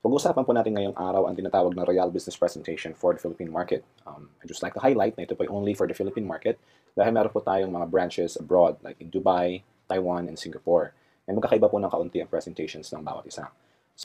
Pag-usapan po natin ngayong araw ang tinatawag na Royal Business Presentation for the Philippine market. I'd just like to highlight na ito po only for the Philippine market dahil meron po tayong mga branches abroad like in Dubai, Taiwan, and Singapore. And magkakaiba po ng kaunti ang presentations ng bawat isa.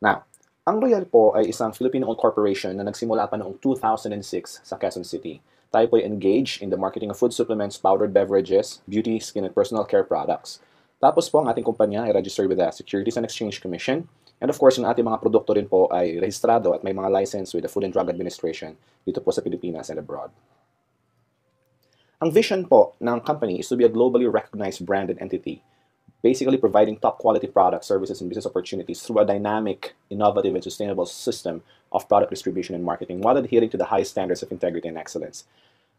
Now, ang Royal po ay isang Filipino-owned corporation na nagsimula pa noong 2006 sa Quezon City. Tayo po ay engaged in the marketing of food supplements, powdered beverages, beauty, skin, and personal care products. Tapos po, ang ating kumpanya ay registered with the Securities and Exchange Commission. And of course, yung ating mga produkto rin po ay rehistrado at may mga license with the Food and Drug Administration dito po sa Pilipinas and abroad. Ang vision po ng company is to be a globally recognized branded entity, basically providing top quality products, services, and business opportunities through a dynamic, innovative, and sustainable system of product distribution and marketing while adhering to the highest standards of integrity and excellence.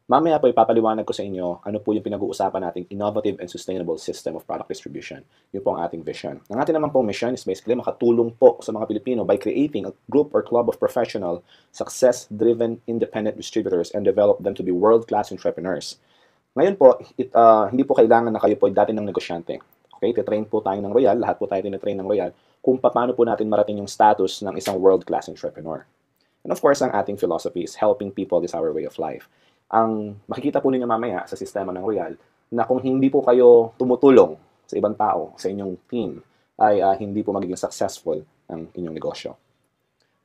Mamaya po ipapaliwanag ko sa inyo ano po yung pinag-uusapan nating innovative and sustainable system of product distribution. Yun po ang ating vision. Ang ating naman pong mission is basically makatulong po sa mga Pilipino by creating a group or club of professional, success-driven, independent distributors and develop them to be world-class entrepreneurs. Ngayon po, hindi po kailangan na kayo po dati ng negosyante. Okay, titrain po tayo ng Royal, lahat po tayo tinitrain ng Royal, kung paano po natin marating yung status ng isang world-class entrepreneur. And of course, ang ating philosophy is helping people is our way of life. Ang makikita po ninyo mamaya sa sistema ng Royal na kung hindi po kayo tumutulong sa ibang tao, sa inyong team, ay hindi po magiging successful ang inyong negosyo.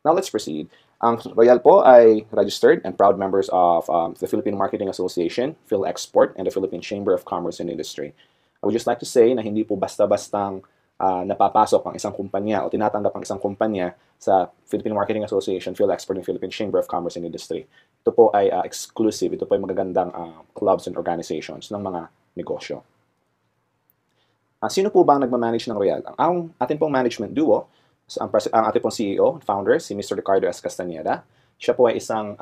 Now let's proceed. Ang Royal po ay registered and proud members of the Philippine Marketing Association, PhilExport, and the Philippine Chamber of Commerce and Industry. I would just like to say na hindi po basta-bastang napapasok ang isang kumpanya o tinatanggap ang isang kumpanya sa Philippine Marketing Association, PhilExport, and Philippine Chamber of Commerce and Industry. Ito po ay exclusive. Ito po ay magagandang clubs and organizations ng mga negosyo. Sino po ba ang nagmamanage ng Royal? Ang ating pong management duo, ang ating pong CEO, founder, si Mr. Ricardo S. Castañeda. Siya po ay isang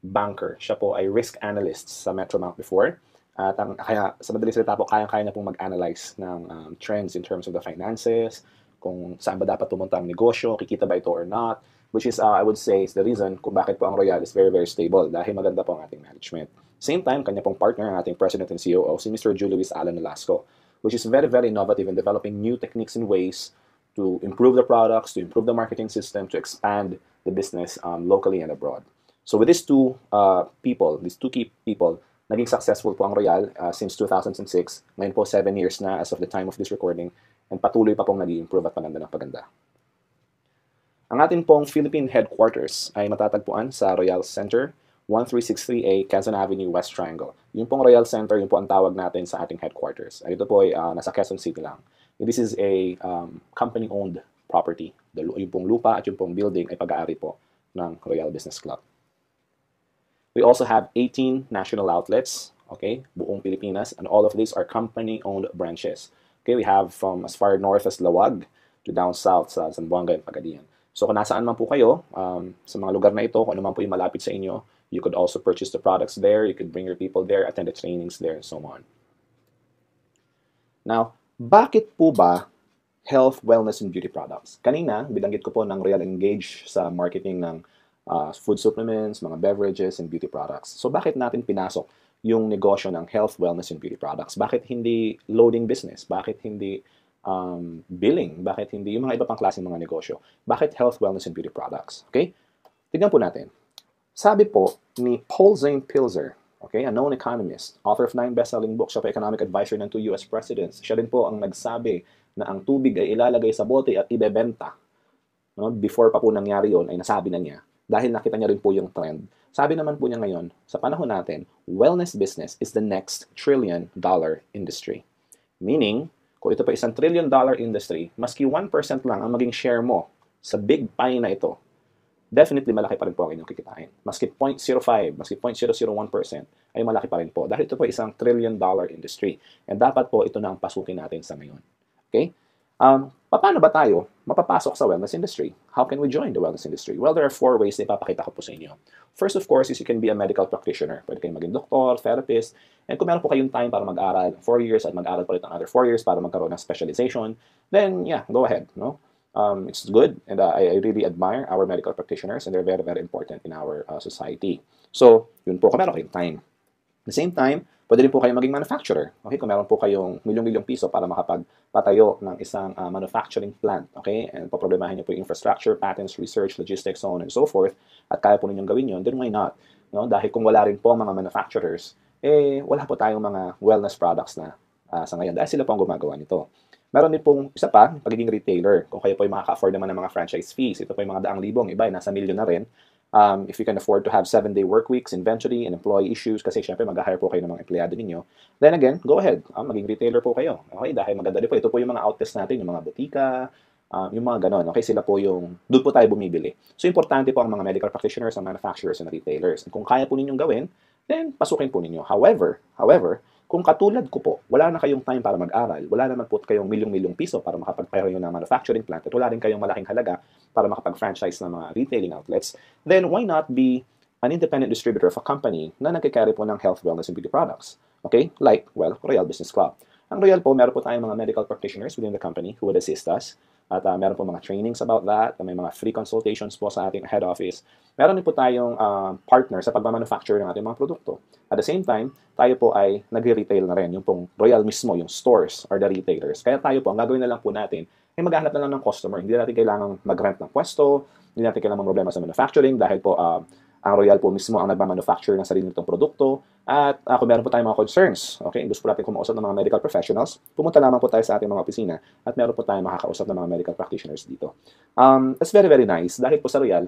banker. Siya po ay risk analyst sa Metrobank before. At kaya sa madaling salita po, kaya niya pong mag-analyze ng trends in terms of the finances, kung saan ba dapat pumunta ang negosyo, kikita ba ito or not, which is, I would say, is the reason kung bakit po ang Royal is very, very stable dahil maganda po ang ating management. Same time, kanya pong partner, ang ating President and COO, si Mr. Julio Luis Alan Nolasco, which is very, very innovative in developing new techniques and ways to improve the products, to improve the marketing system, to expand the business locally and abroad. So with these two key people, naging successful po ang Royal since 2006. Ngayon po, 7 years na as of the time of this recording. And patuloy pa pong nag-i-improve at paganda ng paganda. Ang atin pong Philippine headquarters ay matatagpuan sa Royal Center, 1363A, Quezon Avenue, West Triangle. Yung pong Royal Center, yun po ang tawag natin sa ating headquarters. Ito po ay nasa Quezon City lang. And this is a company-owned property. Yung pong lupa at yung pong building ay pag-aari po ng Royal Business Club. We also have 18 national outlets, okay, buong Pilipinas, and all of these are company-owned branches. Okay, we have from as far north as Lawag to down south sa Zamboanga and Pagadian. So kung nasaan man po kayo, sa mga lugar na ito, kung ano man po yung malapit sa inyo, you could also purchase the products there, you could bring your people there, attend the trainings there, and so on. Now, bakit po ba health, wellness, and beauty products? Kanina, binanggit ko po ng Royal Engage sa marketing ng food supplements, mga beverages, and beauty products. So bakit natin pinasok yung negosyo ng health, wellness, and beauty products? Bakit hindi loading business? Bakit hindi billing? Bakit hindi yung mga iba pang klaseng mga negosyo? Bakit health, wellness, and beauty products? Okay? Tignan po natin. Sabi po ni Paul Zane Pilzer, okay, a known economist, author of 9 best-selling books, siya po economic advisor ng 2 US presidents. Siya din po ang nagsabi na ang tubig ay ilalagay sa bote at ibebenta. No? Before pa po nangyari yon ay nasabi na niya. Dahil nakita niya rin po yung trend. Sabi naman po niya ngayon, sa panahon natin, wellness business is the next trillion-dollar industry. Meaning, kung ito pa isang trillion-dollar industry, maski 1% lang ang maging share mo sa big pie na ito, definitely malaki pa rin po ang inyong kikitain. Maski 0.05, maski 0.001% ay malaki pa rin po. Dahil ito po isang trillion-dollar industry. And dapat po ito na ang pasukin natin sa ngayon. Okay? Paano ba tayo mapapasok sa wellness industry? How can we join the wellness industry? Well, there are 4 ways na ipapakita ko po sa inyo. First, of course, is you can be a medical practitioner. Pwede kayong maging doktor, therapist, and kung meron po kayong time para mag-aral 4 years at mag-aral pa rin another 4 years para magkaroon ng specialization, then yeah, go ahead. No? It's good, and I really admire our medical practitioners, and they're very, very important in our society. So, yun po, kung meron kayong time. At the same time, Pwede rin po kayong maging manufacturer. Okay, kung meron po kayong milyong-milyong piso para makapagpatayo ng isang manufacturing plant. Okay, and poproblemahin niyo po yung infrastructure, patents, research, logistics, so on and so forth, at kaya po ninyong gawin yun, then why not? No? Dahil kung wala rin po ang mga manufacturers, wala po tayong mga wellness products na sa ngayon dahil sila po ang gumagawa nito. Meron din pong isa pa, pagiging retailer. Kung kayo po ay makaka-afford naman ng mga franchise fees, ito po yung mga daang libong, iba ay nasa milyon na rin. If you can afford to have 7-day work weeks, inventory, and employee issues, kasi syempre mag-hire po kayo ng mga empleyado ninyo, then again, go ahead. Maging retailer po kayo. Okay? Dahil maganda din po. Ito po yung mga outlets natin, yung mga butika, yung mga ganon. Okay? Sila po yung, doon po tayo bumibili. So, importante po ang mga medical practitioners, ang manufacturers, and retailers. And kung kaya po ninyong gawin, then pasukin po ninyo. However, kung katulad ko po, wala na kayong time para mag-aral, wala naman po kayong milyong-milyong piso para makapagpayo ng manufacturing plant, at wala rin kayong malaking halaga para makapag-franchise ng mga retailing outlets, then why not be an independent distributor of a company na nagkikarry po ng health, wellness, and beauty products? Okay? Like, well, Royal Business Club. Ang Royal po, meron po tayong mga medical practitioners within the company who would assist us. At meron po mga trainings about that. May mga free consultations po sa ating head office. Meron din po tayong partner sa pagmamanufacture ng ating mga produkto. At the same time, tayo po ay nagre-retail na rin. Yung pong Royal mismo, yung stores or the retailers. Kaya tayo po, ang gagawin na lang po natin, ay maghahanap na lang ng customer. Hindi natin kailangang mag-rent ng pwesto. Hindi natin kailangang problema sa manufacturing dahil po ang Royal po mismo ang nagmamanufacture ng sarili nitong produkto. At kung meron po tayong mga concerns, okay, gusto po natin kumausap ng mga medical professionals, pumunta lamang po tayo sa ating mga opisina at meron po tayong makakausap ng mga medical practitioners dito. That's very, very nice. Dahil po sa Royal,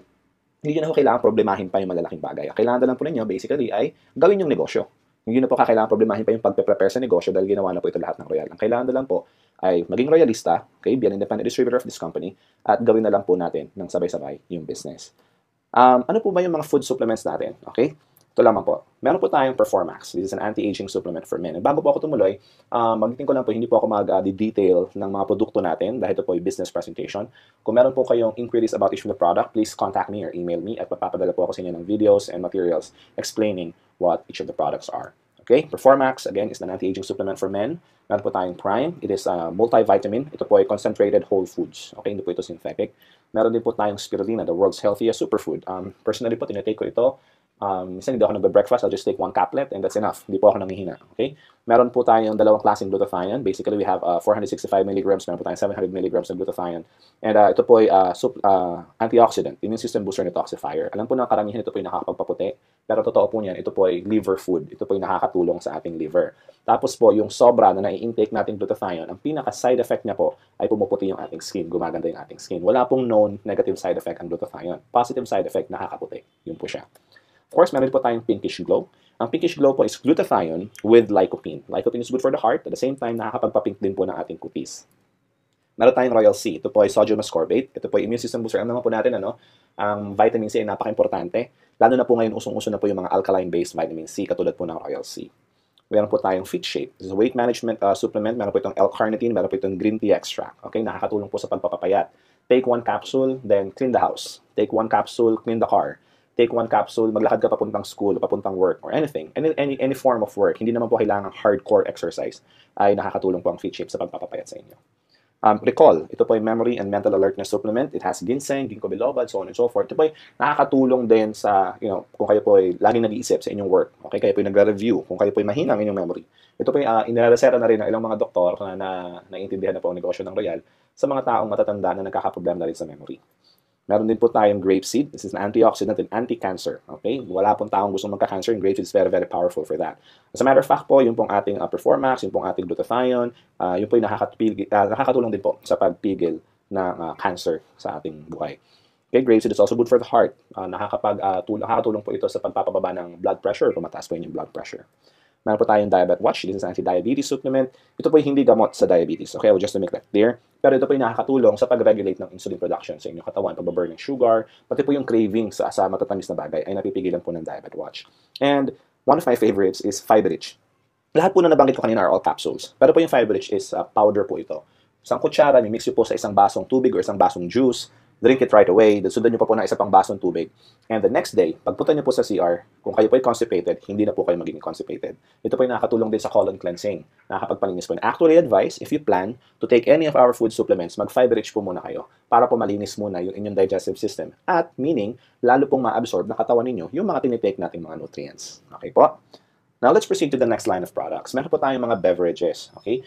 hindi nyo na po kailangan problemahin pa yung malalaking bagay. Kailangan na lang po ninyo, basically, ay gawin yung negosyo. Hindi na po kailangan problemahin pa yung pagpe-prepare sa negosyo dahil ginawa na po ito lahat ng Royal. Ang kailangan na lang po ay maging royalista, okay, be an independent distributor of this company, at gawin na lang po natin ng sabay-sabay yung business. Ano po ba yung mga food supplements natin? Okay? Ito lamang po. Meron po tayong Performax. This is an anti-aging supplement for men. And bago po ako tumuloy, magitin ko lang po, hindi po ako mag-detail ng mga produkto natin dahil ito po yung business presentation. Kung meron po kayong inquiries about each of the product, please contact me or email me at papapadala po ako sa inyo ng videos and materials explaining what each of the products are. Okay? Performax, again, is an anti-aging supplement for men. Meron po tayong Prime. It is a multivitamin. Ito po ay concentrated whole foods. Okay? Hindi po ito synthetic. Meron din po tayong Spirulina, the world's healthiest superfood. Personally po, tinitake ko ito. Minsan hindi ako nagbe-breakfast, I'll just take one caplet and that's enough. Hindi po ako nangihina. Okay? Meron po tayong dalawang klaseng glutathione. Basically, we have 465 milligrams. Meron po tayong 700 milligrams ng glutathione. And ito po ay antioxidant, immune system booster and detoxifier. Alam po na karamihan ito po ay nakakapagpaputi. Pero totoo po niyan, ito po ay liver food. Ito po ay nakakatulong sa ating liver. Tapos po, yung sobra na nai-intake natin glutathione, ang pinaka-side effect niya po ay pumuputi yung ating skin, gumaganda yung ating skin. Wala pong known negative side effect ang glutathione. Positive side effect, nakakaputi. Yun po siya. Of course, meron po tayong pinkish glow. Ang pinkish glow po is glutathione with lycopene. Lycopene is good for the heart. At the same time, nakakapagpapink din po ng ating kutis. Meron tayong Royal C. Ito po ay sodium ascorbate. Ito po ay immune system booster. Alam naman po natin, ang vitamin C ay napaka-importante. Lalo na po ngayon, usong-uso na po yung mga alkaline-based vitamin C, katulad po ng Royal C. Meron po tayong Fit Shape. This is a weight management supplement. Meron po itong L-carnitine. Meron po itong green tea extract. Okay, nakakatulong po sa pagpapapayat. Take one capsule, then clean the house. Take one capsule, clean the car. Take one capsule, maglakad ka papuntang school, papuntang work, or anything. Any form of work. Hindi naman po kailangan hardcore exercise ay nakakatulong po ang Fit Shape sa pagpapapayat sa inyo. Recall, ito po ay memory and mental alertness supplement. It has ginseng, ginkgo biloba, so on and so forth. Ito po ay nakakatulong din sa, kung kayo po ay laging nag-iisip sa inyong work. Okay, kayo po ay nagre-review, kung kayo po ay mahina ang inyong memory. Ito po ay inireseta na rin ng ilang mga doktor na naiintindihan na po ang negosyo ng Royal sa mga taong matatanda na nagkakaproblema na rin sa memory. Meron din po tayong grapeseed. This is an antioxidant and anti-cancer. Okay? Wala pong taong gustong magka-cancer. And grapeseed is very, very powerful for that. As a matter of fact po, yung pong ating Performax, yung pong ating glutathion, yung po yung nakakatulong din po sa pagpigil ng cancer sa ating buhay. Okay, grapeseed is also good for the heart. Nakakatulong po ito sa pagpapababa ng blood pressure kung mataas po yung blood pressure. Meron po tayong Diabetes Watch. This is an anti-diabetes supplement. Ito po ay hindi gamot sa diabetes. Okay, just to make that clear. Pero ito po ay nakakatulong sa pag-regulate ng insulin production sa inyong katawan, pag-burn ng sugar, pati po yung craving sa matatamis na bagay ay napipigilan po ng Diabetes Watch. And one of my favorites is Fiberich. Lahat po na nabanggit ko kanina are all capsules. Pero po yung Fiberich is powder po ito. Isang kutsara, mix nyo po sa isang basong tubig or isang basong juice. Drink it right away. Sundan nyo pa po ng isa pang basong tubig. And the next day, pagpunta nyo po sa CR, kung kayo po ay constipated, hindi na po kayo magiging constipated. Ito po ay nakakatulong din sa colon cleansing. Nakakapagpalinis po. And actually advice, if you plan to take any of our food supplements, mag-Fiberich po muna kayo para po malinis muna yung inyong digestive system. At meaning, lalo pong ma-absorb na katawan ninyo yung mga tinitake nating mga nutrients. Okay po? Now, let's proceed to the next line of products. Meron po tayong mga beverages, okay?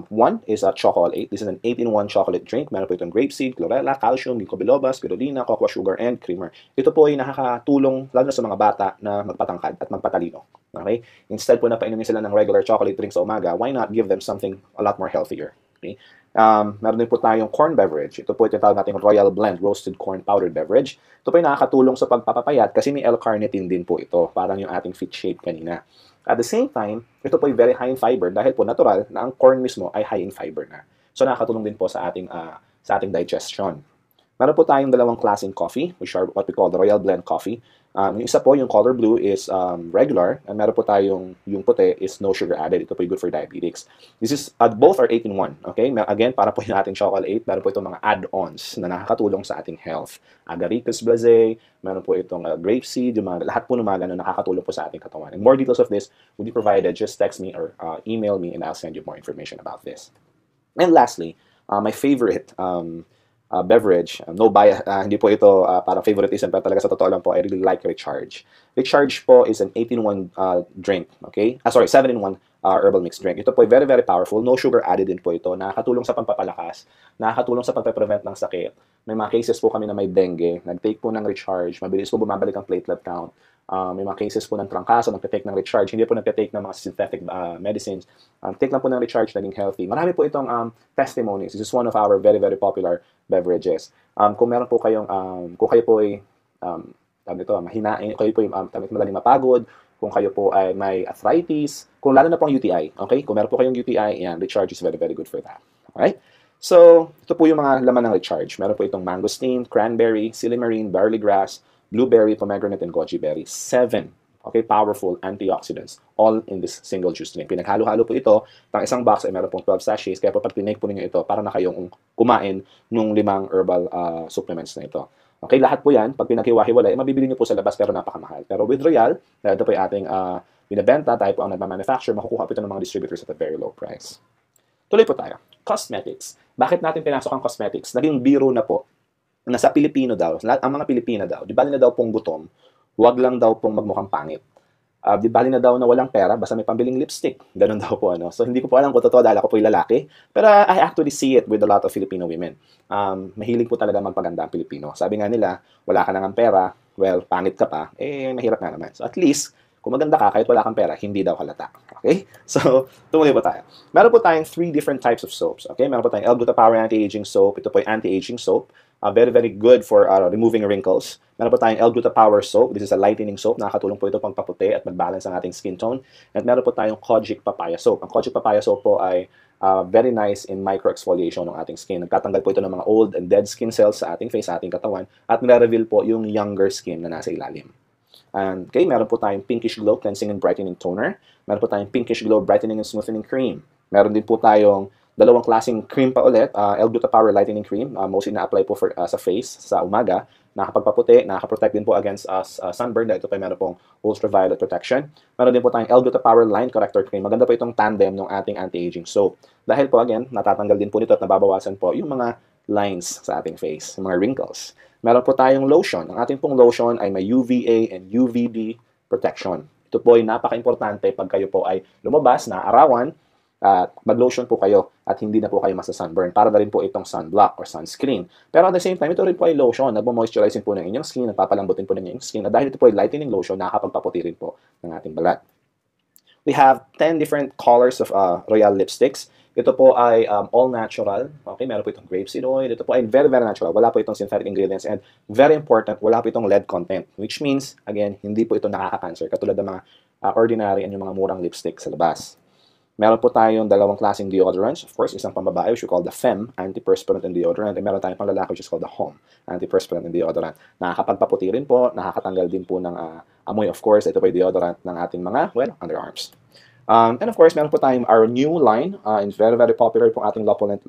One is a Chocolate. This is an 8-in-1 chocolate drink. Meron po itong grapeseed, chlorella, calcium, ginkgo biloba, spirulina, cocoa sugar, and creamer. Ito po ay nakakatulong lalo na sa mga bata na magpatangkad at magpatalino. Okay? Instead po na painumin sila ng regular chocolate drink sa umaga, why not give them something a lot more healthier? Okay? Meron din po tayong corn beverage. Ito po tinatawag natin Royal Blend Roasted Corn Powdered Beverage. Ito po ay nakakatulong sa pagpapapayat kasi may L-carnitine din po ito, parang yung ating fit shape kanina. At the same time, ito po ay very high in fiber dahil po natural na ang corn mismo ay high in fiber na. So nakakatulong din po sa ating digestion. Meron po tayong dalawang klaseng coffee, which are what we call the Royal Blend Coffee. Yung isa po, yung color blue is regular, and meron po tayong yung puti is no sugar added. Ito po yung good for diabetics. This is, both are 8-in-1, okay? Again, para po yung ating chocolate, meron po itong mga add-ons na nakakatulong sa ating health. Agaricus blazé, meron po itong grapeseed, yung lahat po ng mga ganun nakakatulong po sa ating katawan. And more details of this will be provided. Just text me or email me and I'll send you more information about this. And lastly, my favorite beverage. No bias, hindi po ito para favoritism, pero talaga sa totoo lang po, I really like Recharge. Recharge po is an 8-in-1 drink, okay? Sorry, 7-in-1 herbal mixed drink. Ito po ay very, very powerful. No sugar added din po ito. Nakakatulong sa pampapalakas, nakakatulong sa pagpe-prevent ng sakit. May mga cases po kami na may dengue, nag-take po ng Recharge, mabilis po bumabalik ang platelet count. May mga cases po ng trangkaso, nagte-take ng Recharge, hindi po nagte-take ng mga synthetic medicines. Take lang po ng Recharge, naging healthy. Marami po itong testimonies. This is one of our very, very popular beverages. Kung meron po kayong, kung kayo po ay, mahinain, kayo po ay madaling mapagod, kung kayo po ay may arthritis, kung lalo na po ang UTI, okay? Kung meron po kayong UTI, yan, Recharge is very, very good for that. Alright? So, ito po yung mga laman ng Recharge. Meron po itong mangosteen, cranberry, silymarin, barley grass, blueberry, pomegranate, and goji berry. 7, okay, powerful antioxidants, all in this single juice drink. Pinaghalo-halo po ito. Ang isang box ay meron pong 12 sachets, kaya po pag tinake po ninyo ito, para na kayong kumain ng 5 herbal supplements na ito. Okay, lahat po yan, pag pinaghiwa-hiwalay, mabibili niyo po sa labas pero napakamahal. Pero with Royal, ito po yung ating binibenta, tayo po ang nagmamanufacture, makukuha po ito ng mga distributors at a very low price. Tuloy po tayo. Cosmetics. Bakit natin pinasok ang cosmetics? Naging biro na po na sa Pilipino daw, ang mga Pilipina daw, di bali na daw pong gutom, wag lang daw pong magmukhang pangit. Di bali na daw na walang pera, basta may pambiling lipstick. Ganun daw po, ano. So, hindi ko po alam kung totoo dahil ako po yung lalaki. Pero I actually see it with a lot of Filipino women. Mahilig po talaga magpaganda ang Pilipino. Sabi nga nila, wala ka nang pera, well, pangit ka pa, mahirap nga naman. So, at least, kung maganda ka, kahit wala kang pera, hindi daw halata. Okay? So, tumuloy po tayo. Meron po tayong 3 different types of soaps. Okay? Meron po tayong L-Gluta-Power Anti-Aging Soap. Ito po yung anti-aging soap. Very, very good for removing wrinkles. Meron po tayong L-Gluta-Power Soap. This is a lightening soap. Nakakatulong po ito pagpaputi at mag-balance ang ating skin tone. At meron po tayong Kojic Papaya Soap. Ang Kojic Papaya Soap po ay very nice in microexfoliation ng ating skin. Nagtatanggal po ito ng mga old and dead skin cells sa ating face, sa ating katawan. At nire-reveal po yung younger skin na nasa ilalim. And okay, meron po tayong Pinkish Glow Cleansing and Brightening Toner. Meron po tayong Pinkish Glow Brightening and Smoothening Cream. Meron din po tayong dalawang klaseng cream pa ulit, L-Gluta Power Lightening Cream. Mostly na-apply po sa face, sa umaga. Nakakapagpaputi, nakakaprotect din po against sunburn. Ito pa meron pong ultraviolet protection. Meron din po tayong L-Gluta Power Line Corrector Cream. Maganda po itong tandem ng ating anti-aging soap. Dahil po, again, natatanggal din po nito at nababawasan po yung mga lines sa ating face, yung mga wrinkles. Meron po tayong lotion. Ang ating pong lotion ay may UVA and UVB protection. Ito po ay napaka-importante pag kayo po ay lumabas na arawan, mag-lotion po kayo at hindi na po kayo masa-sunburn. Para na rin po itong sunblock or sunscreen. Pero at the same time, ito rin po ay lotion. Nagmo-moisturize po ng inyong skin, nagpapalambutin po ng inyong skin. At dahil ito po ay lightening lotion, nakakapagpaputi rin po ng ating balat. We have 10 different colors of Royal lipsticks. Ito po ay all natural. Okay, meron po itong grapeseed oil. Ito po ay very, very natural. Wala po itong synthetic ingredients. And very important, wala po itong lead content. Which means, again, hindi po ito nakaka-cancer. Katulad ng mga ordinary and yung mga murang lipstick sa labas. Meron po tayong dalawang klaseng deodorants. Of course, isang pambabae, which we call the Femme, antiperspirant and deodorant. And meron tayong panglalaki, which is called the Home, antiperspirant and deodorant. Nakakapagpaputi rin po, nakakatanggal din po ng amoy. Of course, ito po yung deodorant ng ating mga, well, underarms. And of course, meron po tayong our new line. It's very, very popular po ating Lopulent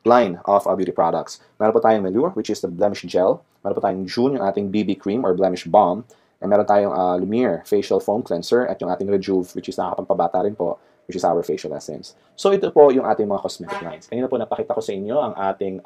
line of beauty products. Meron po tayong Melure, which is the blemish gel. Meron po tayong June, yung ating BB cream or blemish balm. And meron tayong Lumiere facial foam cleanser at yung ating Rejuve, which is nakakapagpabata rin po, which is our facial essence. So ito po yung ating mga cosmetic lines. Kanina po napakita ko sa inyo ang ating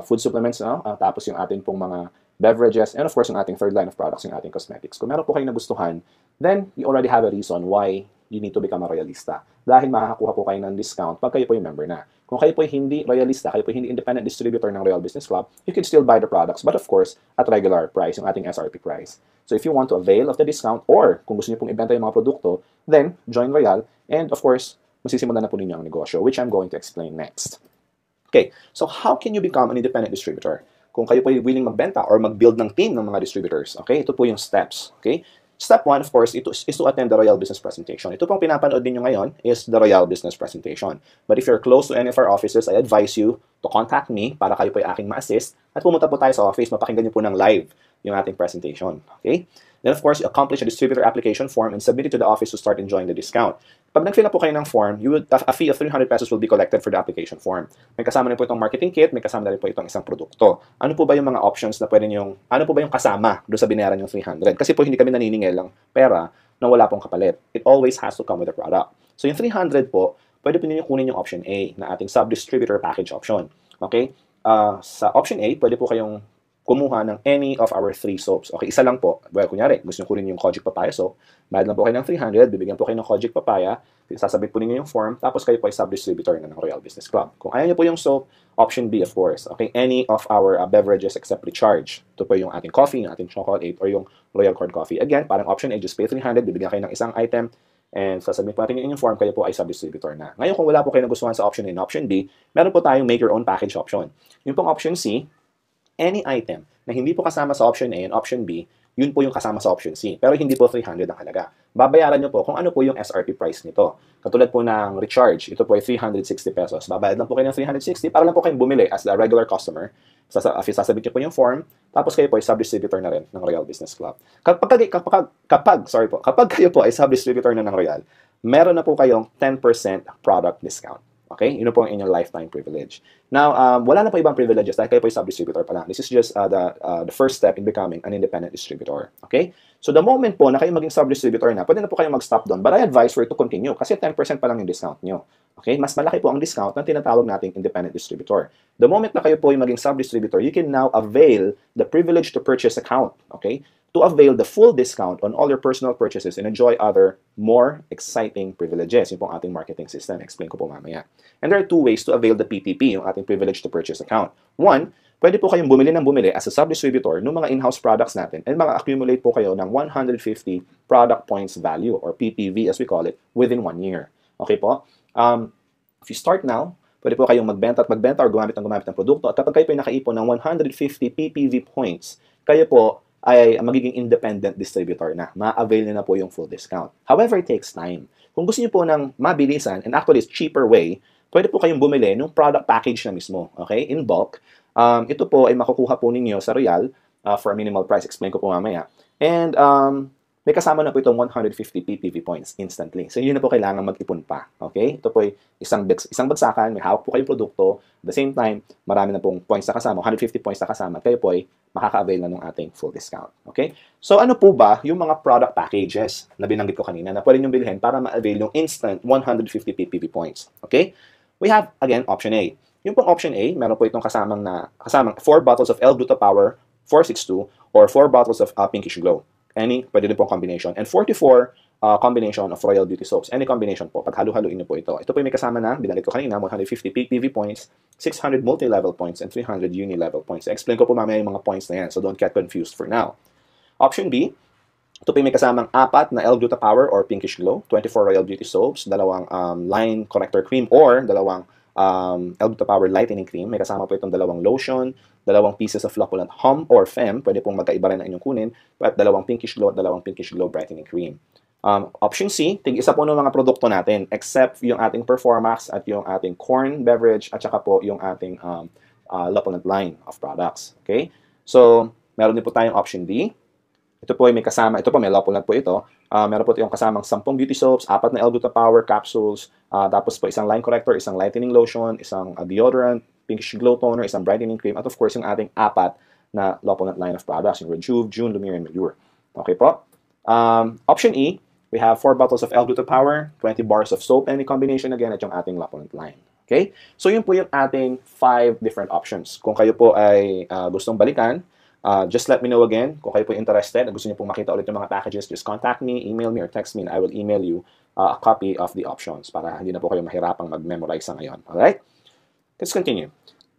food supplements, no? Tapos yung ating pong mga beverages, and of course, yung ating third line of products, yung ating cosmetics. Kung meron po kayong nagustuhan, then you already have a reason why you need to become a Royalista. Dahil makakakuha po kayo ng discount pag kayo po yung member na. Kung kayo po hindi Royalista, kayo po hindi independent distributor ng Royal Business Club, you can still buy the products, but of course, at regular price, yung ating SRP price. So if you want to avail of the discount, or kung gusto niyo pong ibenta yung mga produkto, then join Royal, and of course, masisimulan na po ninyo ang negosyo, which I'm going to explain next. Okay, so how can you become an independent distributor? Kung kayo po ay willing magbenta or mag-build ng team ng mga distributors, okay, ito po yung steps, okay? Step 1, of course, is to attend the Royal Business Presentation. Ito pong pinapanood ninyo ngayon is the Royal Business Presentation. But if you're close to any of our offices, I advise you to contact me para kayo po ay aking ma-assist at pumunta po tayo sa office, mapakinggan niyo po ng live yung ating presentation, okay? Then, of course, you accomplish a distributor application form and submit it to the office to start enjoying the discount. Pag nag-fill up po kayo ng form, a fee of 300 pesos will be collected for the application form. May kasama rin po itong marketing kit, may kasama rin po itong isang produkto. Ano po ba yung mga options na pwede nyo, ano po ba yung kasama doon sa binayaran yung 300? Kasi po hindi kami naniningil ng pera na wala pong kapalit. It always has to come with a product. So yung 300 po, pwede po ninyo kunin yung option A na ating sub-distributor package option. Okay? Sa option A, pwede po kayong kumuha ng any of our 3 soaps. Okay, isa lang po. Well, kunyari, gusto nyo kunin yung Kojic Papaya soap, bayad lang po kayo ng 300, bibigyan po kayo ng Kojic Papaya, sasabit po ninyo yung form, tapos kayo po ay sub-distributor na ng Royal Business Club. Kung ayaw nyo po yung soap, option B, of course. Okay, any of our beverages except recharge. Ito po yung ating coffee, yung ating chocolate, or yung Royal Corn Coffee. Again, parang option A, just pay 300, bibigyan kayo ng isang item, and sasabihin po natin yung form, kayo po ay sub-distributor na. Ngayon, kung wala po kayo nagustuhan sa option A and option B, meron po tayong make your own package option. Yung pong option C, any item na hindi po kasama sa option A and option B, yun po yung kasama sa option C. Pero hindi po 300 ang halaga. Babayaran nyo po kung ano po yung SRP price nito. Katulad po ng recharge, ito po ay 360 pesos. Babayad lang po kayo ng 360 para lang po kayong bumili as a regular customer. Sasabit nyo po yung form, tapos kayo po ay sub-distributor na rin ng Royal Business Club. Kapag kayo po ay sub-distributor na ng Royal, meron na po kayong 10% product discount. Okay? Yun po ang inyong lifetime privilege. Now, wala na po ibang privileges dahil kayo po yung sub-distributor pa lang. This is just the first step in becoming an independent distributor. Okay? So, the moment po na kayo maging sub-distributor na, pwede na po kayo mag-stop doon. But I advise for you to continue kasi 10% pa lang yung discount nyo. Okay? Mas malaki po ang discount ng tinatawag nating independent distributor. The moment na kayo po yung maging sub-distributor, you can now avail the privilege to purchase account. Okay? To avail the full discount on all your personal purchases and enjoy other more exciting privileges. Yun pong ating marketing system. Explain ko po mamaya. And there are 2 ways to avail the PPP, yung ating privilege to purchase account. 1, pwede po kayong bumili as a sub-distributor ng mga in-house products natin and accumulate po kayo ng 150 product points value or PPV as we call it within 1 year. Okay po? If you start now, pwede po kayong magbenta or gumamit ng produkto at kapag kayo po nakaipon ng 150 PPV points, kayo po ay magiging independent distributor na. Ma-avail na po yung full discount. However, it takes time. Kung gusto niyo po ng mabilisan, and actually it's cheaper way, pwede po kayong bumili ng product package na mismo. Okay? In bulk. Ito po ay makukuha po ninyo sa Royal for a minimal price. Explain ko po mamaya. And may kasama na po itong 150 PPV points instantly. So, yun na po kailangan mag-ipon pa. Okay? Ito po ay isang bagsakan, may hawak po kayong produkto. At the same time, marami na pong points na kasama, 150 points na kasama. Kayo po ay makaka-avail na ng ating full discount. Okay? So, ano po ba yung mga product packages na binanggit ko kanina na pwede nyo bilhin para ma-avail yung instant 150 PPV points? Okay? We have, again, option A. Yung pong option A, meron po itong kasamang 4 bottles of L-Gluta Power 462 or 4 bottles of Pinkish Glow. Any, pwede din pong combination. And 44 combination of Royal Beauty Soaps. Any combination po. Paghalo-haluin niyo po ito. Ito po yung may kasama na, binanggit ko kanina, 150 PPV points, 600 multi-level points, and 300 uni-level points. Explain ko po mamaya yung mga points na yan, so don't get confused for now. Option B, ito po yung may kasamang 4 na L-Gluta Power or Pinkish Glow, 24 Royal Beauty Soaps, 2 line corrector cream or 2 L-Gluta Power Lightening Cream. May kasama po itong 2 lotion, 2 pieces of Flocculant Hum or Fem, pwede pong magkaiba rin ang inyong kunin, at 2 Pinkish Glow at 2 Pinkish Glow Brightening Cream. Option C, tig-isa po ng mga produkto natin except yung ating Performax at yung ating corn beverage at saka po yung ating Lopunat line of products. Okay? So, meron din po tayong option D. Ito po ay may kasama, ito po may Lopunat po ito. Meron po yung kasamang 10 beauty soaps, 4 na L-Gluta Power capsules, tapos po isang line corrector, isang lightening lotion, isang deodorant, Pinkish Glow toner, isang brightening cream, at of course yung ating 4 na Lopunat line of products, yung Rejuve, June, Lumiere, and Allure. Okay po? Option E, we have 4 bottles of L-Gluta Power, 20 bars of soap, any combination again at yung ating Lopunat line. Okay? So yun po yung ating 5 different options. Kung kayo po ay gustong balikan, Just let me know again kung kayo po interested at gusto niyo pong makita ulit yung mga packages. Just contact me, email me, or text me, and I will email you a copy of the options para hindi na po kayo mahirapang mag-memorize sa ngayon. Alright? Let's continue.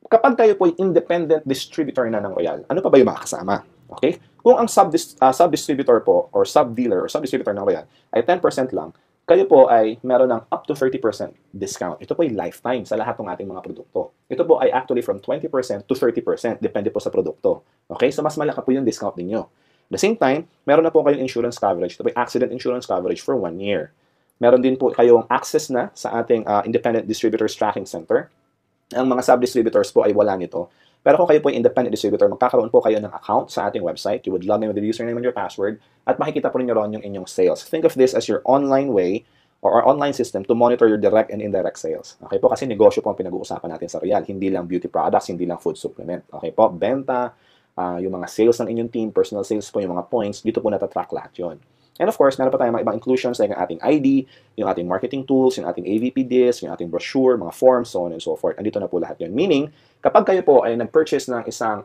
Kapag kayo po independent distributor na ng Royal, ano pa ba yung mga kasama? Okay? Kung ang sub-distributor po or sub-dealer or sub-distributor ng Royal ay 10% lang, kayo po ay meron ng up to 30% discount. Ito po ay lifetime sa lahat ng ating mga produkto. Ito po ay actually from 20% to 30%, depende po sa produkto. Okay? So, mas malaki po yung discount ninyo. At the same time, meron na po kayong insurance coverage. Ito po ay accident insurance coverage for 1 year. Meron din po kayong access na sa ating Independent Distributors Tracking Center. Ang mga sub-distributors po ay wala nito. Pero kung kayo po ay independent distributor, magkakaroon po kayo ng account sa ating website. You would log in with the username and your password at makikita po ninyo ron yung inyong sales. Think of this as your online way or our online system to monitor your direct and indirect sales. Okay po, kasi negosyo po ang pinag-uusapan natin sa Royal. Hindi lang beauty products, hindi lang food supplement. Okay po, benta, yung mga sales ng inyong team, personal sales po, yung mga points, dito po natatrack lahat yun. And of course, meron pa tayong mga ibang inclusions like ang ating ID, yung ating marketing tools, yung ating AVP disc, yung ating brochure, mga forms, so on and so forth. Andito na po lahat yun. Meaning, kapag kayo po ay nag-purchase ng isang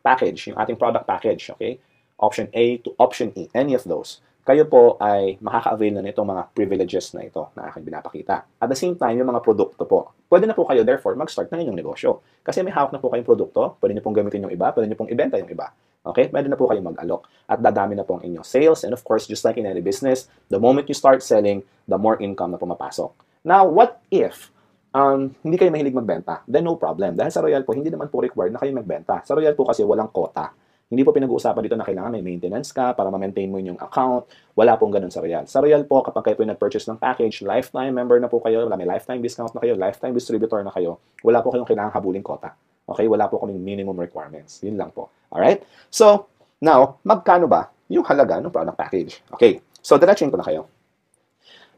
package, yung ating product package, okay? Option A to option E, any of those, kayo po ay makaka-avail na nitong mga privileges na ito na aking binapakita. At the same time, yung mga produkto po, pwede na po kayo therefore mag-start ng inyong negosyo. Kasi may hawak na po kayong produkto, pwede nyo pong gamitin yung iba, pwede nyo pong ibenta yung iba. Okay? Pwede na po kayo mag-alok. At dadami na po ang inyong sales. And of course, just like in any business, the moment you start selling, the more income na pumapasok. Now, what if hindi kayo mahilig magbenta? Then no problem. Dahil sa Royal po, hindi naman po required na kayo magbenta. Sa Royal po kasi walang quota. Hindi po pinag-uusapan dito na kailangan may maintenance ka para ma-maintain mo yung account. Wala pong ganun sa Royal. Sa Royal po, kapag kayo po nag-purchase ng package, lifetime member na po kayo, may lifetime discount na kayo, lifetime distributor na kayo, wala po kayong kailangang habuling quota. Okay? Wala po kaming minimum requirements. Yun lang po. Alright? So, now, magkano ba yung halaga ng product package? Okay. So, diretsuhin ko na kayo.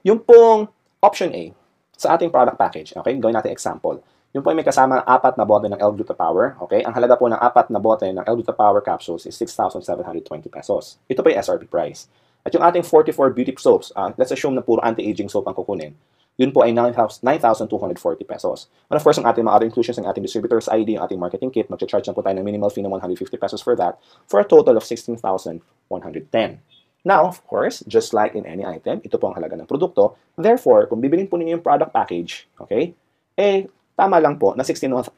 Yung pong option A sa ating product package, okay? Gawin natin example. Yung po ay may kasama 4 na bote ng L-Gluta Power, okay? Ang halaga po ng 4 na bote ng L-Gluta Power capsules is 6,720 pesos. Ito po yung SRP price. At yung ating 44 beauty soaps, let's assume na puro anti-aging soap ang kukunin. Yun po ay 9,240 pesos. And of course, ang ating mga other inclusions, ang ating distributor's ID, ang ating marketing kit, mag-charge na po tayo ng minimal fee ng 150 pesos for that, for a total of 16,110. Now, of course, just like in any item, ito po ang halaga ng produkto. Therefore, kung bibilin po ninyo yung product package, okay, tama lang po na 16,100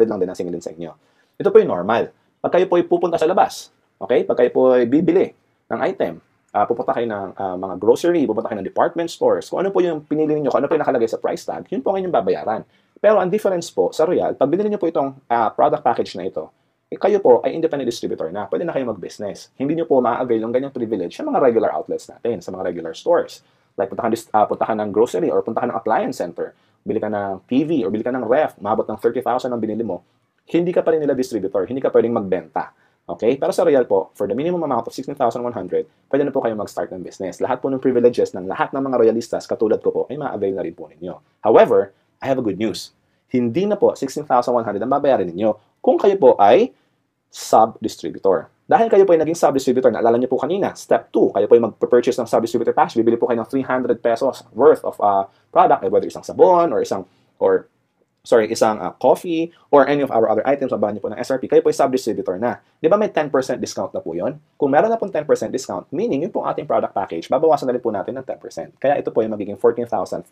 lang din ang singilin sa inyo. Ito po yung normal. Pag kayo po ay pupunta sa labas, okay, pag kayo po ay bibili ng item, pupunta kayo ng mga grocery, pupunta kayo ng department stores, kung ano po yung pinili niyo, kung ano po yung nakalagay sa price tag, yun po ang inyong babayaran. Pero ang difference po sa Royal, pag binili niyo po itong product package na ito, kayo po ay independent distributor na, pwede na kayo mag-business. Hindi niyo po ma-avail ng ganyang privilege sa mga regular outlets natin, sa mga regular stores. Like punta ka ng grocery or punta ka ng appliance center, bili ka ng TV or bili ka ng ref, maabot ng 30,000 ang binili mo, hindi ka pa rin nila distributor, hindi ka pwedeng magbenta. Okay? Pero sa Royal po, for the minimum amount of 16,100, pwede na po kayo mag-start ng business. Lahat po ng privileges ng lahat ng mga Royalistas, katulad ko po, ay ma-avail na rin po ninyo. However, I have a good news. Hindi na po 16,100 ang babayaran ninyo kung kayo po ay sub-distributor. Dahil kayo po ay naging sub-distributor, naalala niyo po kanina, step 2, kayo po ay mag-purchase ng sub-distributor package, bibili po kayo ng 300 pesos worth of product, whether isang sabon or isang coffee or any of our other items, mabahan niyo po ng SRP, kayo po ay sub-distributor na. Di ba may 10% discount na po yun? Kung meron na pong 10% discount, meaning yun pong ating product package, babawasan na rin po natin ng 10%. Kaya ito po ay magiging 14,490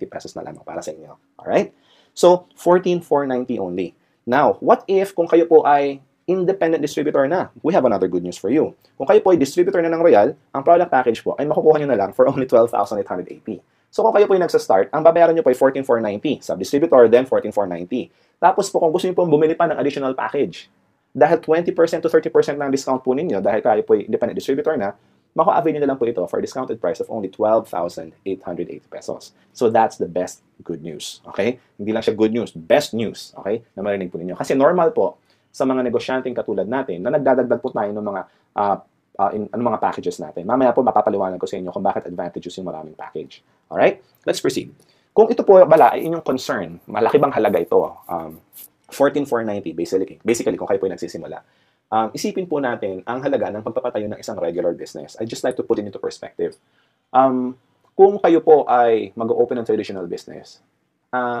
pesos na lamang para sa inyo. Alright? So, 14,490 only. Now, what if kung kayo po ay independent distributor na? We have another good news for you. Kung kayo po ay distributor na ng Royal, ang product package po ay makukuha nyo na lang for only 12,880. So kung kayo po ay nagsa-start, ang babayaran nyo po ay 14,490. Sub-distributor, then 14,490. Tapos po kung gusto nyo po bumili pa ng additional package, dahil 20% to 30% ng discount po ninyo, dahil kayo po ay independent distributor na, maku-avail nyo na lang po ito for a discounted price of only 12,880 pesos. So that's the best good news. Okay? Hindi lang siya good news, best news. Okay? Na marinig po ninyo. Kasi normal po, sa mga negosyanteng katulad natin na nagdadagdag po tayo ng mga packages natin. Mamaya po mapapaliwanag ko sa inyo kung bakit advantageous yung maraming package. Alright? Let's proceed. Kung ito po bala ay inyong concern, malaki bang halaga ito? 14,490 basically kung kayo po ay nagsisimula. Isipin po natin ang halaga ng pagpapatayo ng isang regular business. I just like to put it into perspective. Kung kayo po ay mag-open ng traditional business,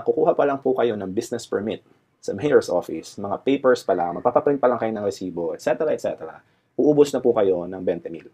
kukuha pa lang po kayo ng business permit sa mayor's office, mga papers pa lang, magpapaprint pa lang kayo ng resibo, etc., etc., uubos na po kayo ng 20,000.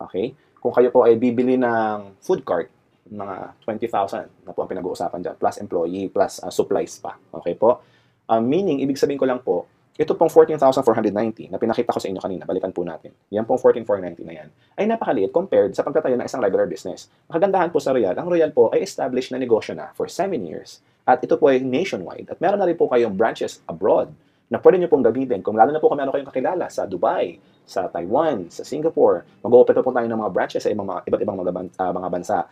Okay? Kung kayo po ay bibili ng food cart, mga 20,000 na po ang pinag-uusapan dyan, plus employee, plus supplies pa. Okay po? Meaning, ibig sabihin ko lang po, ito pong 14,490 na pinakita ko sa inyo kanina, balikan po natin. Yan pong 14,490 na yan, ay napakaliit compared sa pagtatayo ng isang regular business. Ang kagandahan po sa Royal, ang Royal po ay established na negosyo na for 7 years. At ito po ay nationwide. At meron na rin po kayong branches abroad na pwede nyo pong gamitin. Kung lalo na po kung meron kayong kakilala sa Dubai, sa Taiwan, sa Singapore, mag-open po tayo ng mga branches sa iba't ibang mga bansa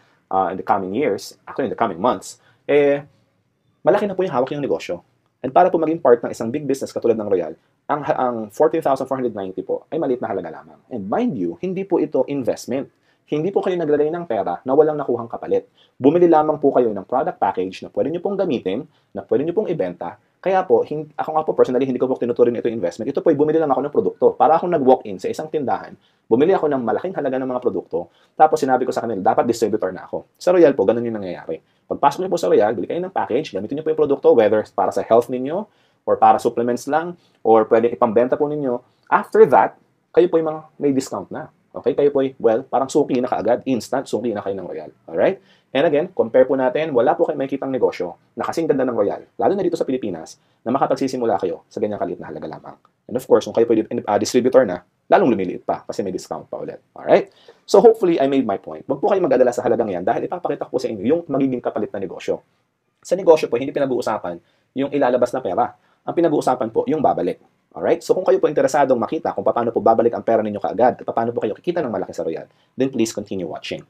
in the coming years, actually in the coming months, malaki na po yung hawak yung negosyo. And para po maging part ng isang big business katulad ng Royal, ang 14,490 po ay maliit na halaga lamang. And mind you, hindi po ito investment. Hindi po kayo naglagay ng pera na walang nakuhang kapalit. Bumili lamang po kayo ng product package na pwede nyo pong gamitin, na pwede nyo pong ibenta. Kaya po, ako nga po personally, hindi ko po tinuturing ito investment. Ito po ay bumili lang ako ng produkto. Para akong nag-walk-in sa isang tindahan, bumili ako ng malaking halaga ng mga produkto, tapos sinabi ko sa kanila, dapat distributor na ako. Sa Royal po, ganun yung nangyayari. Pagpasok niyo po sa Royal, bili kayo ng package, gamitin niyo po yung produkto, whether para sa health ninyo, or para supplements lang, or pwede ipambenta po ninyo. After that, kayo po yung mga may discount na. Okay? Kayo po parang suki na kaagad, instant, suki na kayo ng Royal. Alright? And again, compare po natin, wala po kayo makikitang negosyo na kasing ganda ng Royal, lalo na dito sa Pilipinas, na makapagsisimula kayo sa ganyang kaliit na halaga lamang. And of course, kung kayo po distributor na, lalong lumiliit pa kasi may discount pa ulit. Alright? So hopefully, I made my point. Huwag po kayo mag-adala sa halagang yan dahil ipapakita ko po sa inyo yung magiging kapalit na negosyo. Sa negosyo po, hindi pinag-uusapan yung ilalabas na pera. Ang pinag-uusapan po, yung babalik. Alright? So kung kayo po interesadong makita kung paano po babalik ang pera ninyo kaagad at paano po kayo kikita ng malaki sa Royal, then please continue watching.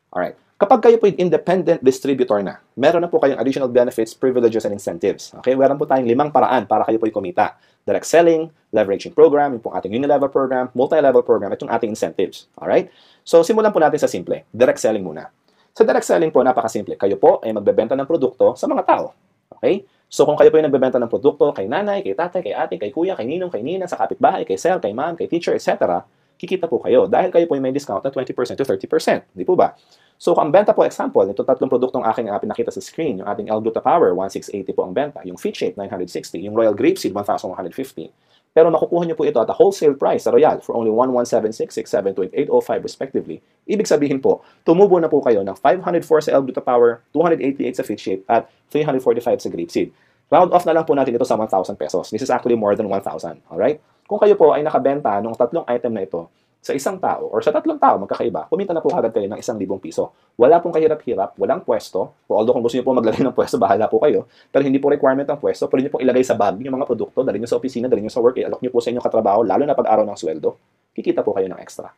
Alright? Kapag kayo po independent distributor na, meron na po kayong additional benefits, privileges, and incentives. Okay? Meron po tayong 5 paraan para kayo po kumita. Direct selling, leveraging program, yung pong ating unilevel program, multi-level program, at yung ating incentives. Alright? So, simulan po natin sa simple. Direct selling muna. Sa direct selling po, napakasimple. Kayo po ay magbebenta ng produkto sa mga tao. Okay? So, kung kayo po ay nagbebenta ng produkto kay nanay, kay tatay, kay ate, kay kuya, kay ninong, kay nina, sa kapitbahay, kay sir, kay ma'am, kay teacher, etc., kikita po kayo dahil kayo po ay may discount na 20% to 30%. Di po ba? So, ang benta po, example, ito tatlong produktong aking pinakita sa screen, yung ating L-Gluta Power, 1,680 po ang benta, yung Fit Shape, 960, yung Royal Grapeseed, 1,150. Pero makukuha nyo po ito at a wholesale price sa Royal for only 1,176, 672, 805 respectively. Ibig sabihin po, tumubo na po kayo ng 504 sa L-Gluta Power, 288 sa Fit Shape, at 345 sa Grapeseed. Round off na lang po natin ito sa 1,000 pesos. This is actually more than 1,000. Alright? Kung kayo po ay nakabenta ng tatlong item na ito, sa isang tao or sa tatlong tao magkakaiba, kumita na po agad kayo ng 1,000 piso. Wala pong kahirap-hirap, walang pwesto. Although kung gusto niyo po maglagay ng pwesto, bahala po kayo. Pero hindi po requirement ang pwesto. Pwede niyo pong ilagay sa bag yung mga produkto, dalhin niyo sa opisina, dalhin niyo sa work, i-alok niyo po sa inyong katrabaho, lalo na pag-araw ng sweldo. Kikita po kayo ng extra.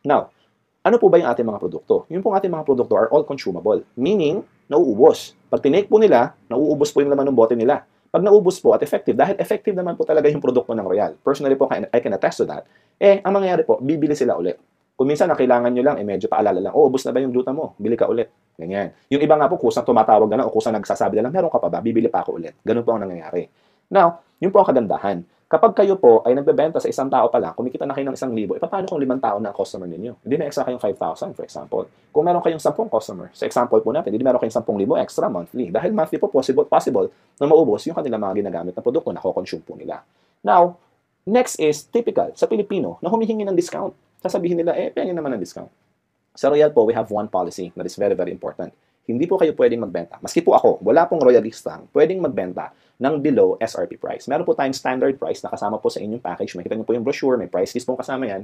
Now, ano po ba yung ating mga produkto? Yung pong ating mga produkto are all consumable. Meaning, nauubos. Pag tinake po nila, nauubos po yung laman ng bote nila. Pag naubos po at effective, dahil effective naman po talaga yung produkto ng Royal. Personally po, I can attest to that. Ang mangyayari po, bibili sila ulit. Kung minsan, kailangan nyo lang, medyo paalala lang, ubos na ba yung gluta mo? Bili ka ulit. Ganyan. Yung iba nga po, kusang tumatawag na lang o kusang nagsasabi na lang, meron ka pa ba? Bibili pa ako ulit. Ganun po ang nangyayari. Now, yun po ang kagandahan. Kapag kayo po ay nagbebenta sa isang tao pa lang, kumikita na kayo ng 1,000, paano kung 5 tao na customer ninyo? Hindi may extra kayong 5,000, for example. Kung meron kayong 10 customer, sa example po natin, hindi meron kayong 10,000 extra monthly. Dahil monthly po possible na maubos yung kanilang mga ginagamit na produkto na kukonsume po nila. Now, next is typical sa Pilipino na humihingi ng discount. Sasabihin nila, pengen naman ng discount. Sa Royal po, we have one policy that is very, very important. Hindi po kayo pwedeng magbenta. Maski po ako, wala pong royalistang pwedeng magbenta ng below SRP price. Meron po tayong standard price na kasama po sa inyong package. Makita niyo po yung brochure, may price list po kasama yan.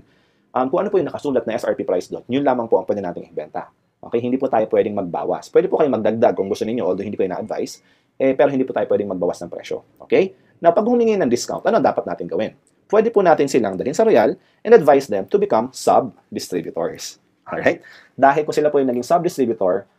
Kung ano po yung nakasulat na SRP price doon, yun lamang po ang pwede nating ibenta. Okay, hindi po tayo pwedeng magbawas. Pwede po kayong magdagdag kung gusto niyo, although hindi ko na-advise, pero hindi po tayo pwedeng magbawas ng presyo. Okay? Now, pag humingi ng discount, ano dapat natin gawin? Pwede po natin silang dalhin sa Royal and advise them to become sub-distributors. Alright? Dahil kung sila po yung naging sub-distributor,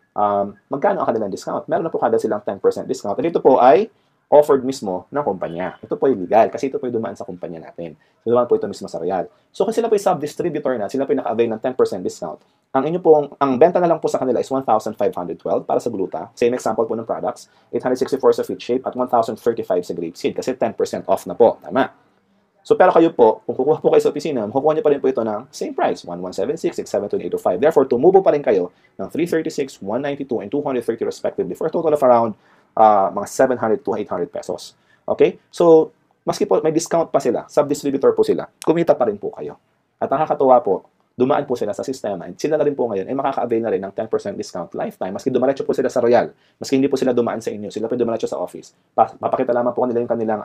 magkano ang kanilang discount? Meron na po kagad silang 10% discount. At ito po ay offered mismo ng kumpanya. Ito po ay legal kasi ito po ay dumaan sa kumpanya natin. So, dumaan po ito mismo sa Royal. So, kung sila po ay sub-distributor na, sila po ay naka-avail ng 10% discount, ang benta na lang po sa kanila is 1,512 para sa gluta. Same example po ng products, 864 sa Fit Shape at 1,035 sa Grapeseed kasi 10% off na po. Tama. So, pero kayo po, kung kukuha po kayo sa opisina, makukuha niyo pa rin po ito ng same price, 1,176, 672, 805. Therefore, tumubo pa rin kayo ng 336, 192, and 230 respectively for a total of around mga 700 to 800 pesos. Okay? So, maski po may discount pa sila, sub-distributor po sila, kumita pa rin po kayo. At nakakatuwa po, dumaan po sila sa sistema and sila na rin po ngayon ay makaka-avail na rin ng 10% discount lifetime. Maski dumaretso po sila sa Royal, maski hindi po sila dumaan sa inyo, sila po dumaretso sa office. Papakita lamang po nila yung kanilang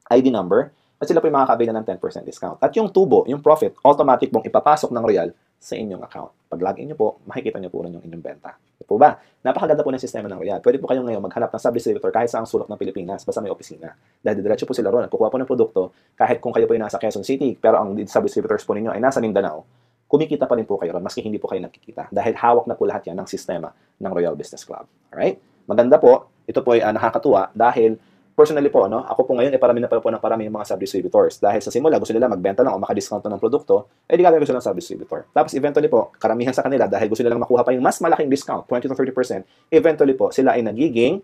ID number at sila po yung makaka-avail na ng 10% discount. At yung tubo, yung profit, automatic pong ipapasok ng Royal sa inyong account. Pag login nyo po, makikita nyo po rin yung inyong benta. Ito po ba? Napakaganda po ng sistema ng Royal. Pwede po kayong ngayon maghanap ng sub-distributor kahit sa ang sulok ng Pilipinas, basta may opisina. Dahil diretso po sila ron, kukuha po ng produkto, kahit kung kayo po ay nasa Quezon City, pero ang sub-distributors po ninyo ay nasa Mindanao, kumikita pa rin po kayo ron, maski hindi po kayo nagkikita. Dahil hawak na po lahat yan ng sistema ng Royal Business Club. Alright? Maganda po. Ito po ay nakakatuwa dahil personally po, no, ako po ngayon ay parami na po ng parami yung mga sub-distributors. Dahil sa simula, gusto nila magbenta lang o makadiscount ng produkto, eh di gagawin gusto ng sub-distributor. Tapos eventually po, karamihan sa kanila, dahil gusto nilang makuha pa yung mas malaking discount, 20 to 30%, eventually po, sila ay nagiging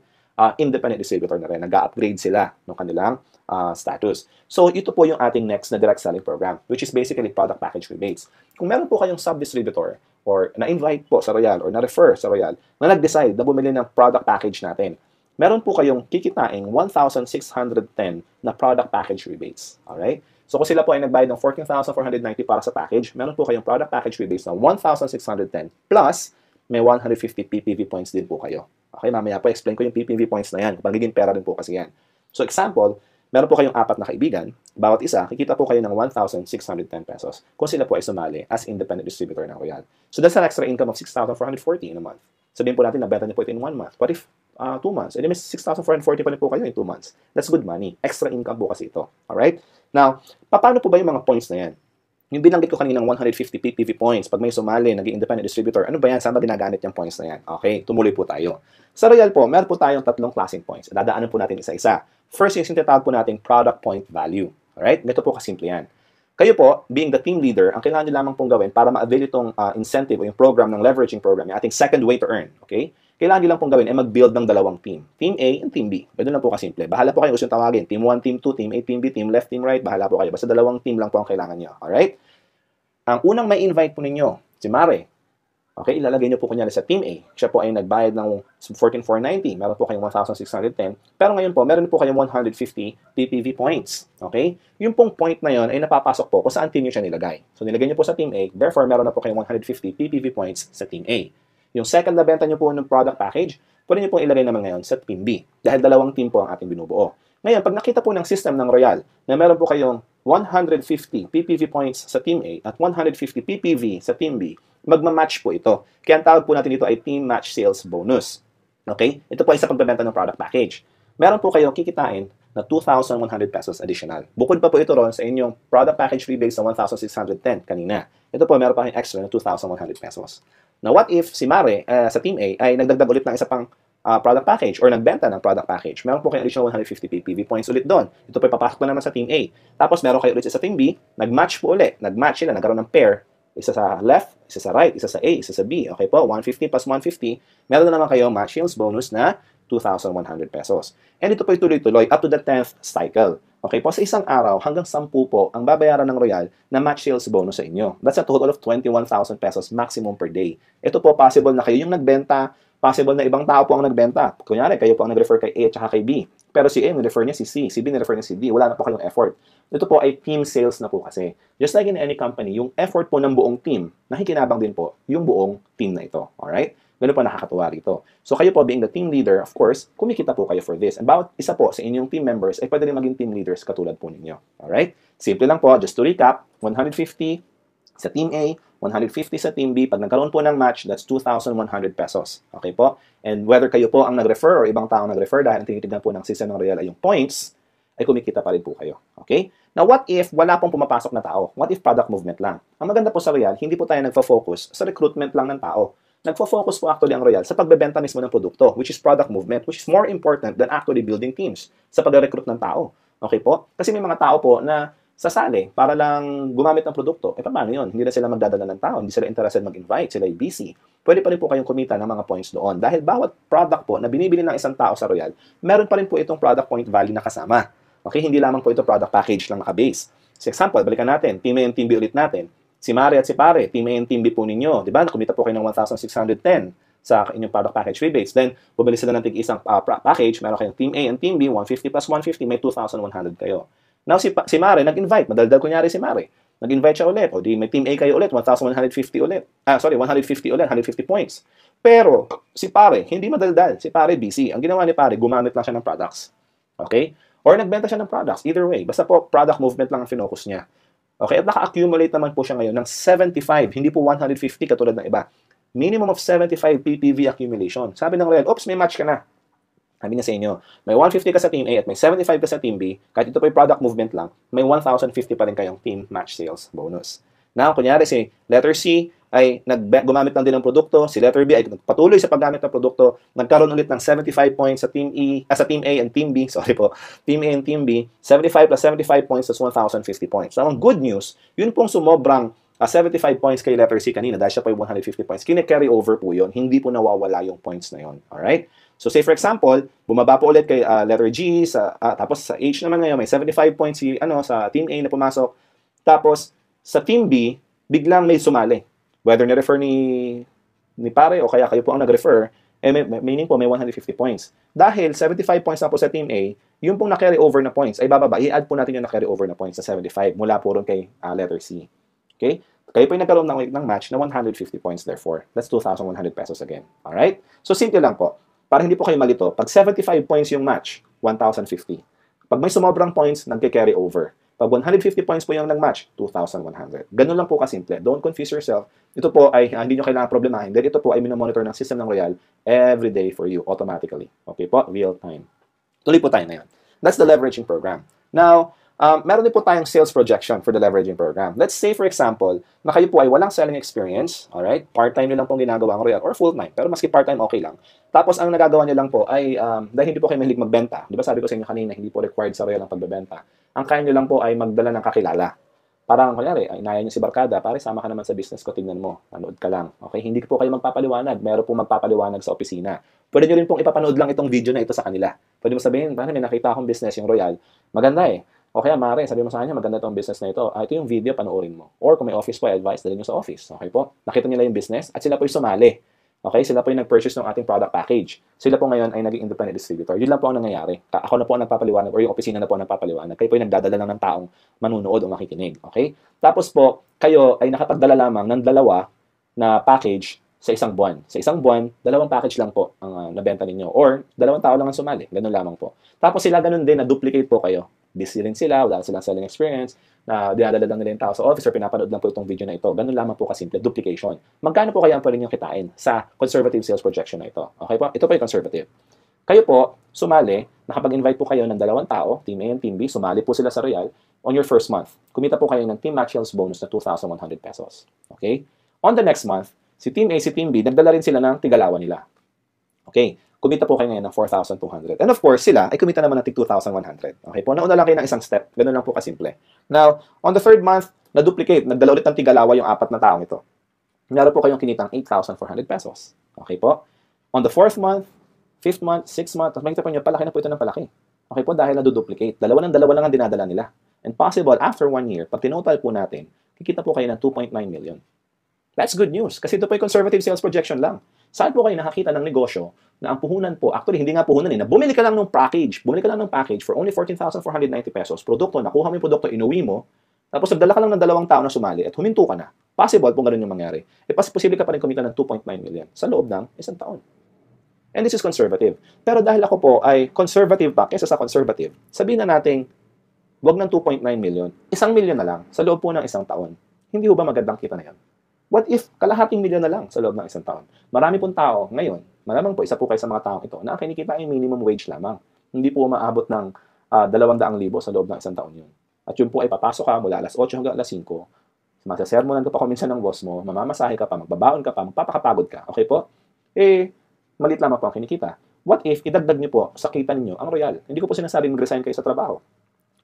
independent distributor na rin. Nag-upgrade sila ng kanilang status. So, ito po yung ating next na direct selling program, which is basically product package rebates. Kung meron po kayong sub-distributor or na-invite po sa Royal or na-refer sa Royal na nag-decide na bumili ng product package natin, meron po kayong kikitain 1,610 na product package rebates. Alright? So, kung sila po ay nagbayad ng 14,490 para sa package, meron po kayong product package rebates na 1,610 plus may 150 PPV points din po kayo. Okay, mamaya po explain ko yung PPV points na yan. Magiging pera din po kasi yan. So, example, meron po kayong 4 na kaibigan, bawat isa, kikita po kayo ng 1,610 pesos kung sila po ay sumali as independent distributor ng Royal. So, that's an extra income of 6,440 in a month. Sabihin po natin na benta niyo po ito in 1 month. What if 2 months? E di may 6,440 pa rin po kayo in 2 months. That's good money. Extra income po kasi ito. Alright? Now, paano po ba yung mga points na yan? Yung binanggit ko kaninang 150 PPV points, pag may sumali, naging independent distributor, ano ba yan? Saan ba ginagamit yung points na yan? Okay, tumuloy po tayo. Sa Royal po, meron po tayong 3 klaseng points. Dadaanan po natin isa-isa. First, yung tinatawag po natin product point value. Alright? Ito po kasimple yan. Kayo po, being the team leader, ang kailangan nyo lamang pong gawin para ma-avail itong incentive o yung program ng leveraging program, yung ating second way to earn. Okay? Kailangan nyo lang pong gawin ay mag-build ng 2 team. Team A and Team B. Pwede lang po kasimple. Bahala po kayo kung tawagin. Team 1, Team 2, Team A, Team B, Team left, Team right. Bahala po kayo. Basta 2 team lang po ang kailangan nyo. Alright? Ang unang may invite po ninyo, si Mare. Okay, ilalagay nyo po kunyari sa Team A. Siya po ay nagbayad ng 14,490. Meron po kayong 1,610. Pero ngayon po, meron po kayong 150 PPV points. Okay? Yung pong point na yon ay napapasok po kung saan team nyo siya nilagay. So, nilagay nyo po sa Team A. Therefore, meron na po kayong 150 PPV points sa Team A. Yung second na benta nyo po ng product package, pwede nyo po ilagay naman ngayon sa Team B. Dahil 2 team po ang ating binubuo. Ngayon, pag nakita po ng system ng Royal na meron po kayong 150 PPV points sa Team A at 150 PPV sa Team B, magmamatch po ito. Kaya ang tawag po natin dito ay Team Match Sales Bonus. Okay? Ito po ay sa pagbebenta ng product package. Meron po kayong kikitain na 2,100 pesos additional. Bukod pa po ito ron sa inyong product package rebates na 1,610 kanina. Ito po, meron pa kayong extra na 2,100 pesos. Now, what if si Mare sa Team A ay nagdagdag ulit ng isa pang product package or nagbenta ng product package? Meron po kayong additional 150 PPV points ulit doon. Ito po ay papasok na naman sa Team A. Tapos meron kayo ulit sa Team B, nag-match po ulit. Nag-match sila, nagkaroon ng pair. Isa sa left, isa sa right, isa sa A, isa sa B. Okay po, 150 plus 150. Meron na naman kayo match sales bonus na 2,100 pesos. And ito po ay tuloy-tuloy up to the 10th cycle. Okay po, sa isang araw hanggang 10 po ang babayaran ng Royal na match sales bonus sa inyo. That's a total of 21,000 pesos maximum per day. Ito po, possible na kayo yung nagbenta, possible na ibang tao po ang nagbenta. Kunyari, kayo po ang nag-refer kay A at saka kay B. Pero si A, nag-refer niya si C. Si B, nag-refer niya si D. Wala na po kayong effort. Ito po ay team sales na po kasi. Just like in any company, yung effort po ng buong team, nakikinabang din po yung buong team na ito. Alright? Ganun po nakakatuwa rito. So kayo po being the team leader, of course, kumikita po kayo for this. And bawat isa po sa inyong team members ay pwede rin maging team leaders katulad po ninyo. Alright? Simple lang po. Just to recap, 150 sa Team A, 150 sa Team B. Pag nagkaroon po ng match, that's 2,100 pesos. Okay po? And whether kayo po ang nag-refer or ibang tao nag-refer dahil ang tinitignan po ng system ng Royal ay yung points, ay kumikita pa rin po kayo. Okay? Now, what if wala pong pumapasok na tao? What if product movement lang? Ang maganda po sa Royal, hindi po tayo nagfo-focus sa recruitment lang ng tao. Nagfo-focus po actually ang Royal sa pagbebenta mismo ng produkto, which is product movement, which is more important than actually building teams sa pag-recruit ng tao. Okay po? Kasi may mga tao po na sasali para lang gumamit ng produkto. Eh, paano yun? Hindi na sila magdadala ng tao, hindi sila interested mag-invite, sila ay busy. Pwede pa rin po kayong kumita ng mga points doon. Dahil bawat product po na binibili ng isang tao sa Royal, meron pa rin po itong product point value na kasama. Okay, hindi lamang po ito product package lang naka-base. So example, balikan natin, Team A and Team B ulit natin. Si Mare at si Pare, Team A and Team B po ninyo. Diba? Nakumita po kayo ng 1,610. sa inyong product package rebates. Then, bumili sila ng tig-isang package, meron kayong Team A and Team B, 150 plus 150, may 2,100 kayo. Now, si Mare, nag-invite. Madaldal kunyari si Mare. Nag-invite siya ulit. O di, may Team A kayo ulit, 1,150 ulit. 150 ulit, 150 points. Pero, si Pare, hindi madaldal. Si Pare, busy. Ang ginawa ni Pare, gumamit lang siya ng products. Okay? Or nagbenta siya ng products. Either way. Basta po, product movement lang ang finokus niya. Okay? At naka-accumulate naman po siya ngayon ng 75. Hindi po 150 katulad ng iba. Minimum of 75 PPV accumulation. Sabi ng Royal, oops, may match ka na. Sabi niya sa inyo, may 150 ka sa Team A at may 75 ka sa Team B, kahit ito po yung product movement lang, may 1,050 pa rin kayong team match sales bonus. Now, kunyari si letter C ay gumamit lang din ng produkto, si letter B ay patuloy sa paggamit ng produkto, nagkaroon ulit ng 75 points sa Team sa Team A and Team B, Team A and Team B, 75 plus 75 points is 1,050 points. So, ang good news, yun pong sumobrang 75 points kay letter C kanina dahil siya po yung 150 points. Kine-carry over po yun. Hindi po nawawala yung points na yun. Alright? So, say for example, bumaba po ulit kay letter G, tapos sa H naman ngayon, may 75 points sa Team A na pumasok. Tapos, sa Team B, biglang may sumali. Whether ni-refer ni Pare o kaya kayo po ang nag-refer, meaning po may 150 points. Dahil 75 points na po sa Team A, yung pong na-carry over na points, ay bababa. I-add po natin yung na-carry over na points sa 75 mula po ron kay letter C. Okay? Kayo po yung nagkaroon ng match na 150 points therefore. That's 2,100 pesos again. Alright? So, simple lang po. Para hindi po kayo malito, pag 75 points yung match, 1,050. Pag may sumobrang points, nagke-carry over. Pag 150 points po yung nag-match, 2,100. Ganun lang po kasimple. Don't confuse yourself. Ito po ay hindi nyo kailangan problemahin. Dahil ito po ay minomonitor ng system ng Royal every day for you, automatically. Okay po? Real time. Tuloy po tayo na yun. That's the leveraging program. Now, meron din po tayong sales projection for the leveraging program. Let's say, for example, na kayo po ay walang selling experience, alright? Part-time nyo lang pong ginagawa ang Royal or full-time. Pero maski part-time, okay lang. Tapos, ang nagagawa nyo lang po ay, dahil hindi po kayo mahilig magbenta, di ba sabi ko sa inyo kanina, hindi po required sa Royal ang pagbebenta. Ang kaya nyo lang po ay magdala ng kakilala. Parang, kunyari, inaya nyo si Barkada, pare, sama ka naman sa business ko, tignan mo, manood ka lang. Okay? Hindi po kayo magpapaliwanag. Meron pong magpapaliwanag sa opisina. Pwede nyo rin pong ipapanood lang itong video na ito sa kanila. Pwede mo sabihin, pare, may nakita akong business yung Royal. Maganda eh. O kaya, Mare, sabi mo sa kanya, maganda itong business na ito. Ito yung video, panoorin mo. Or kung may office po, advice, dalhin nyo sa office. Okay po? Nakita nila yung business at sila po yung sumali. Okay? Sila po yung nag-purchase ng ating product package. Sila po ngayon ay naging independent distributor. Yun lang po ang nangyayari. Ako na po ang nagpapaliwanag or yung opisina na po ang nagpapaliwanag. Kayo po yung nagdadala lang ng taong manunood o makikinig. Okay? Tapos po, kayo ay nakapagdala lamang ng dalawa na package sa isang buwan. Sa isang buwan, dalawang package lang po ang nabenta ninyo. Or, dalawang tao lang ang sumali. Ganun lamang po. Tapos sila ganun din, na-duplicate po kayo. Busy rin sila, wala silang selling experience, na dinadala lang nila yung tao sa office or pinapanood lang po itong video na ito. Ganun lamang po kasimple, duplication. Magkano po kaya ang pwede nyo kitain sa conservative sales projection na ito? Okay po? Ito po yung conservative. Kayo po, sumali, nakapag-invite po kayo ng dalawang tao, Team A and Team B, sumali po sila sa Royal on your first month. Kumita po kayo ng Team Match Sales bonus na 2,100 pesos. Okay? On the next month, si Team A, si Team B, nagdala rin sila ng tigalawan nila. Okay? Kumita po kayo ngayon ng 4,200. And of course, sila ay kumita naman ng 2,100. Okay po? Nauna lang kayo ng isang step. Ganun lang po kasimple. Now, on the third month, na-duplicate. Nagdala ulit ng tigalawa yung apat na taong ito. Meron po kayong kinitang 8,400 pesos. Okay po? On the fourth month, fifth month, sixth month, makikita po nyo, palaki na po ito ng palaki. Okay po? Dahil na-duplicate. Dalawa lang ang dinadala nila. And possible, after 1 year, pag tinotal po natin, kikita po kayo ng 2.9 million. That's good news. Kasi ito po yung conservative sales projection lang. Saan po kayo nakakita ng negosyo na ang puhunan po, actually hindi nga puhunan na bumili ka lang ng package, for only 14,490 pesos, produkto, nakuha mo yung produkto, inuwi mo, tapos nagdala ka lang ng dalawang tao na sumali at huminto ka na. Possible kung ganun yung mangyari. Posible ka pa rin kumita ng 2.9 million sa loob ng isang taon. And this is conservative. Pero dahil ako po ay conservative pa kaysa sa conservative, sabihin na natin, wag ng 2.9 million, 1 million na lang sa loob po ng isang taon. Hindi ho ba magandang kita na yan? What if kalahating milyon na lang sa loob ng isang taon? Marami pong tao ngayon, malamang po isa po kayo sa mga taong ito, na kinikita ay minimum wage lamang. Hindi po umaabot ng 200,000 sa loob ng isang taon yun. At yun po ay papasok ka mula alas 8 hanggang alas 5, masasermonan ka pa kuminsan ng boss mo, mamamasahe ka pa, magbabaon ka pa, magpapakapagod ka. Okay po? Malit lamang po ang kinikita. What if idagdag niyo po sa kita ninyo ang Royal? Hindi ko po sinasabing mag-resign kayo sa trabaho.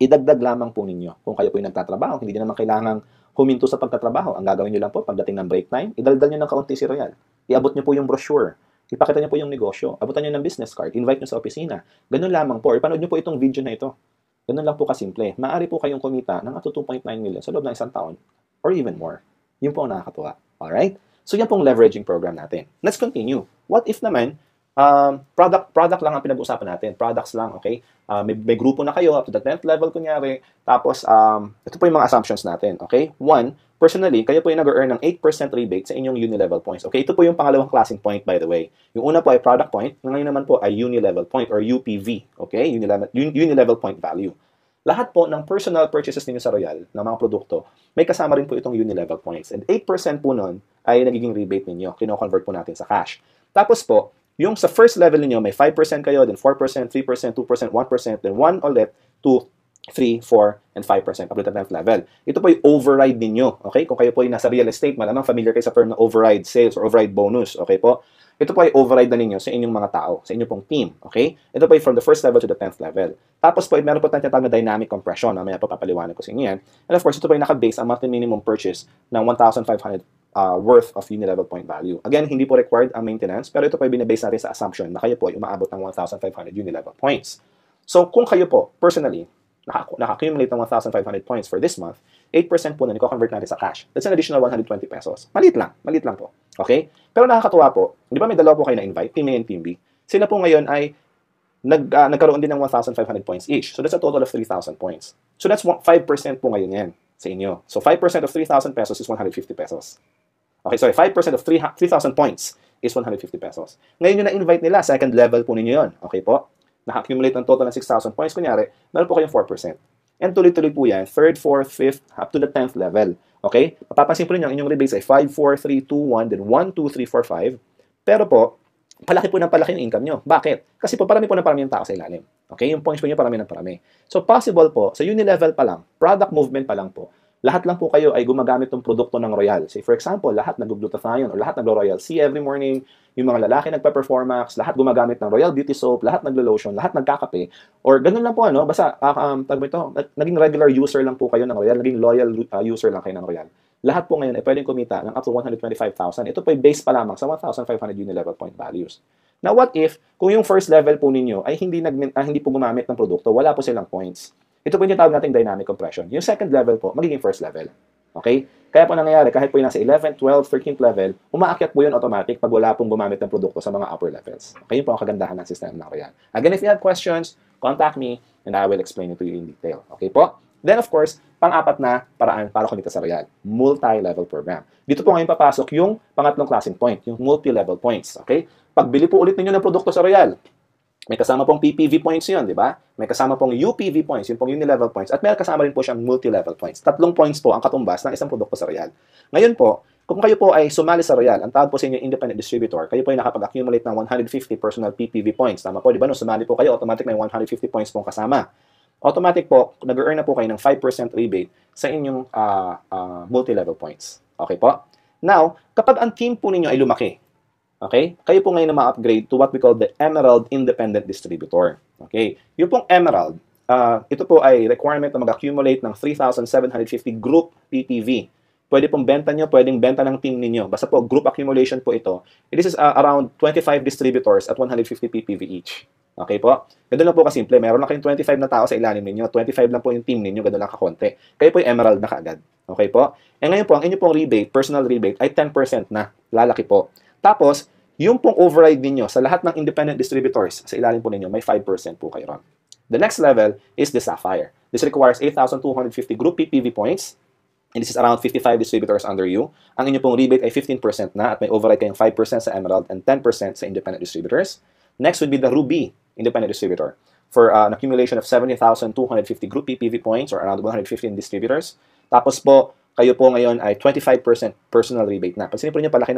Idagdag lamang po ninyo. Kung kayo po yung nagtatrabaho, hindi naman kailangang huminto sa pagtatrabaho. Ang gagawin nyo lang po, pagdating ng break time, idaldal nyo ng kaunti si Royal. Iabot nyo po yung brochure. Ipakita nyo po yung negosyo. Abutan nyo ng business card. Invite nyo sa opisina. Ganun lamang po. Ipanood nyo po itong video na ito. Ganun lang po kasimple. Maaari po kayong kumita ng up to 2.9 million sa loob ng isang taon or even more. Yun po ang nakakatuwa. Alright? So yan pong leveraging program natin. Let's continue. What if naman, product lang ang pinag-uusapan natin. Products lang, okay? May grupo na kayo up to the 10th level kunyari. Tapos, ito po yung mga assumptions natin, okay? One, personally, kayo po yung nag-earn ng 8% rebate sa inyong uni-level points. Okay, ito po yung pangalawang klaseng point, by the way. Yung una po ay product point, ngayon naman po ay uni-level point or UPV, okay? Uni-level point value. Lahat po ng personal purchases ninyo sa Royal, ng mga produkto, may kasama rin po itong uni-level points. And 8% po nun ay nagiging rebate ninyo. Kino-convert po natin sa cash. Tapos po, yung sa first level niyo may 5% kayo, then 4%, 3%, 2%, 1%, then 1 ulit, 2, 3, 4, and 5% up to the 10th level. Ito po yung override ninyo. Okay? Kung kayo po ay nasa real estate, malamang familiar kayo sa term na override sales or override bonus. Okay po? Ito po ay override na ninyo sa inyong mga tao, sa inyong pong team. Okay? Ito po ay from the first level to the 10th level. Tapos po, meron po tayong tinatawag na dynamic compression. Mamaya po papaliwanag ko sa inyo yan. And of course, ito po ay naka-base ang monthly minimum purchase ng 1,500 worth of uni-level point value. Again, hindi po required ang maintenance, pero ito po ay binabase natin sa assumption na kayo po ay umaabot ng 1,500 uni-level points. So, kung kayo po, personally, naka-accumulate ng 1,500 points for this month, 8% po na niko-convert natin sa cash. That's an additional 120 pesos. Maliit lang po. Okay? Pero nakakatuwa po, di ba may dalawa po kayo na-invite, Team A and Team B? Sila po ngayon ay nagkaroon din ng 1,500 points each. So, that's a total of 3,000 points. So, that's 5% po ngayon yan sa inyo. So, 5% of 3,000 pesos is 150 pesos. Okay, sorry, 5% of 3,000 points is 150 pesos. Ngayon yung na-invite nila, second level po ninyo yun. Okay po? Naka-accumulate ng total ng 6,000 points. Kunyari, meron po kayong 4%. And tuloy-tuloy po yan, 3rd, 4th, 5th, up to the 10th level. Okay? Mapapansin po ninyo, ang inyong rebates ay 5, 4, 3, 2, 1, then 1, 2, 3, 4, 5. Pero po, palaki po ng palaki yung income nyo. Bakit? Kasi po, parami yung tao sa ilalim. Okay? Yung points po nyo, parami. So, possible po, sa uni-level pa lang, product movement pa lang po, lahat lang po kayo ay gumagamit ng produkto ng Royal. Say, for example, lahat nag-glutathione or lahat naglo-Royal C every morning, yung mga lalaki nagpa-Performax, lahat gumagamit ng Royal Beauty Soap, lahat naglo-lotion, lahat nagkakape, or ganun lang po, ano, basta, naging regular user lang po kayo ng Royal, naging loyal user lang kayo ng Royal. Lahat po ngayon ay pwedeng kumita ng up to 125,000. Ito po ay base pa lamang sa 1,500 uni-level point values. Now, what if, kung yung first level po ninyo ay hindi po gumamit ng produkto, wala po silang points? Ito po yung tawag nating dynamic compression. Yung second level po, magiging first level. Okay? Kaya po nangyayari, kahit po yung nasa 11th, 12th, 13th level, umaakyat po yun automatic pag wala pong gumamit ng produkto sa mga upper levels. Okay? Yun po ang kagandahan ng system ng Royal. Again, if you have questions, contact me and I will explain it to you in detail. Okay po? Then, of course, pang-apat na paraan para kumita sa Royal, multi-level program. Dito po ngayon papasok yung pangatlong klaseng point, yung multi-level points. Okay? Pagbili po ulit ninyo ng produkto sa Royal, may kasama pong PPV points yun, di ba? May kasama pong UPV points, yung pong uni-level points, at may kasama rin po siyang multi-level points. 3 points po ang katumbas ng isang produkto sa Royal. Ngayon po, kung kayo po ay sumali sa Royal, ang tawag po sa inyo independent distributor, kayo po ay nakapag-accumulate ng 150 personal PPV points. Tama po, di ba? Nung sumali po kayo, automatic may 150 points pong kasama. Automatic po, nag-earn na po kayo ng 5% rebate sa inyong multi-level points. Okay po? Now, kapag ang team po ninyo ay lumaki, okay? Kayo po ngayon na ma-upgrade to what we call the Emerald Independent Distributor. Okay? Yung pong Emerald, ito po ay requirement na mag-accumulate ng 3,750 group PPV. Pwede pong benta nyo, pwedeng benta ng team ninyo. Basta po, group accumulation po ito. This is around 25 distributors at 150 PPV each. Okay po? Ganun lang po kasimple. Meron lang kayong 25 na tao sa ilalim ninyo. 25 lang po yung team ninyo. Ganun lang kakonti. Kayo po yung Emerald na kaagad. Okay po? E ngayon po, ang inyo pong rebate, personal rebate, ay 10% na. Lalaki po. Tapos, yung pong override ninyo sa lahat ng independent distributors sa ilalim po ninyo, may 5% po kayo ron. The next level is the Sapphire. This requires 8,250 group PPV points. And this is around 55 distributors under you. Ang inyo pong rebate ay 15% na at may override kayong 5% sa Emerald and 10% sa independent distributors. Next would be the Ruby independent distributor for an accumulation of 70,250 group PPV points or around 115 distributors. Tapos po, kayo po ngayon ay 25% personal rebate na. Pansinin po niyo, palaki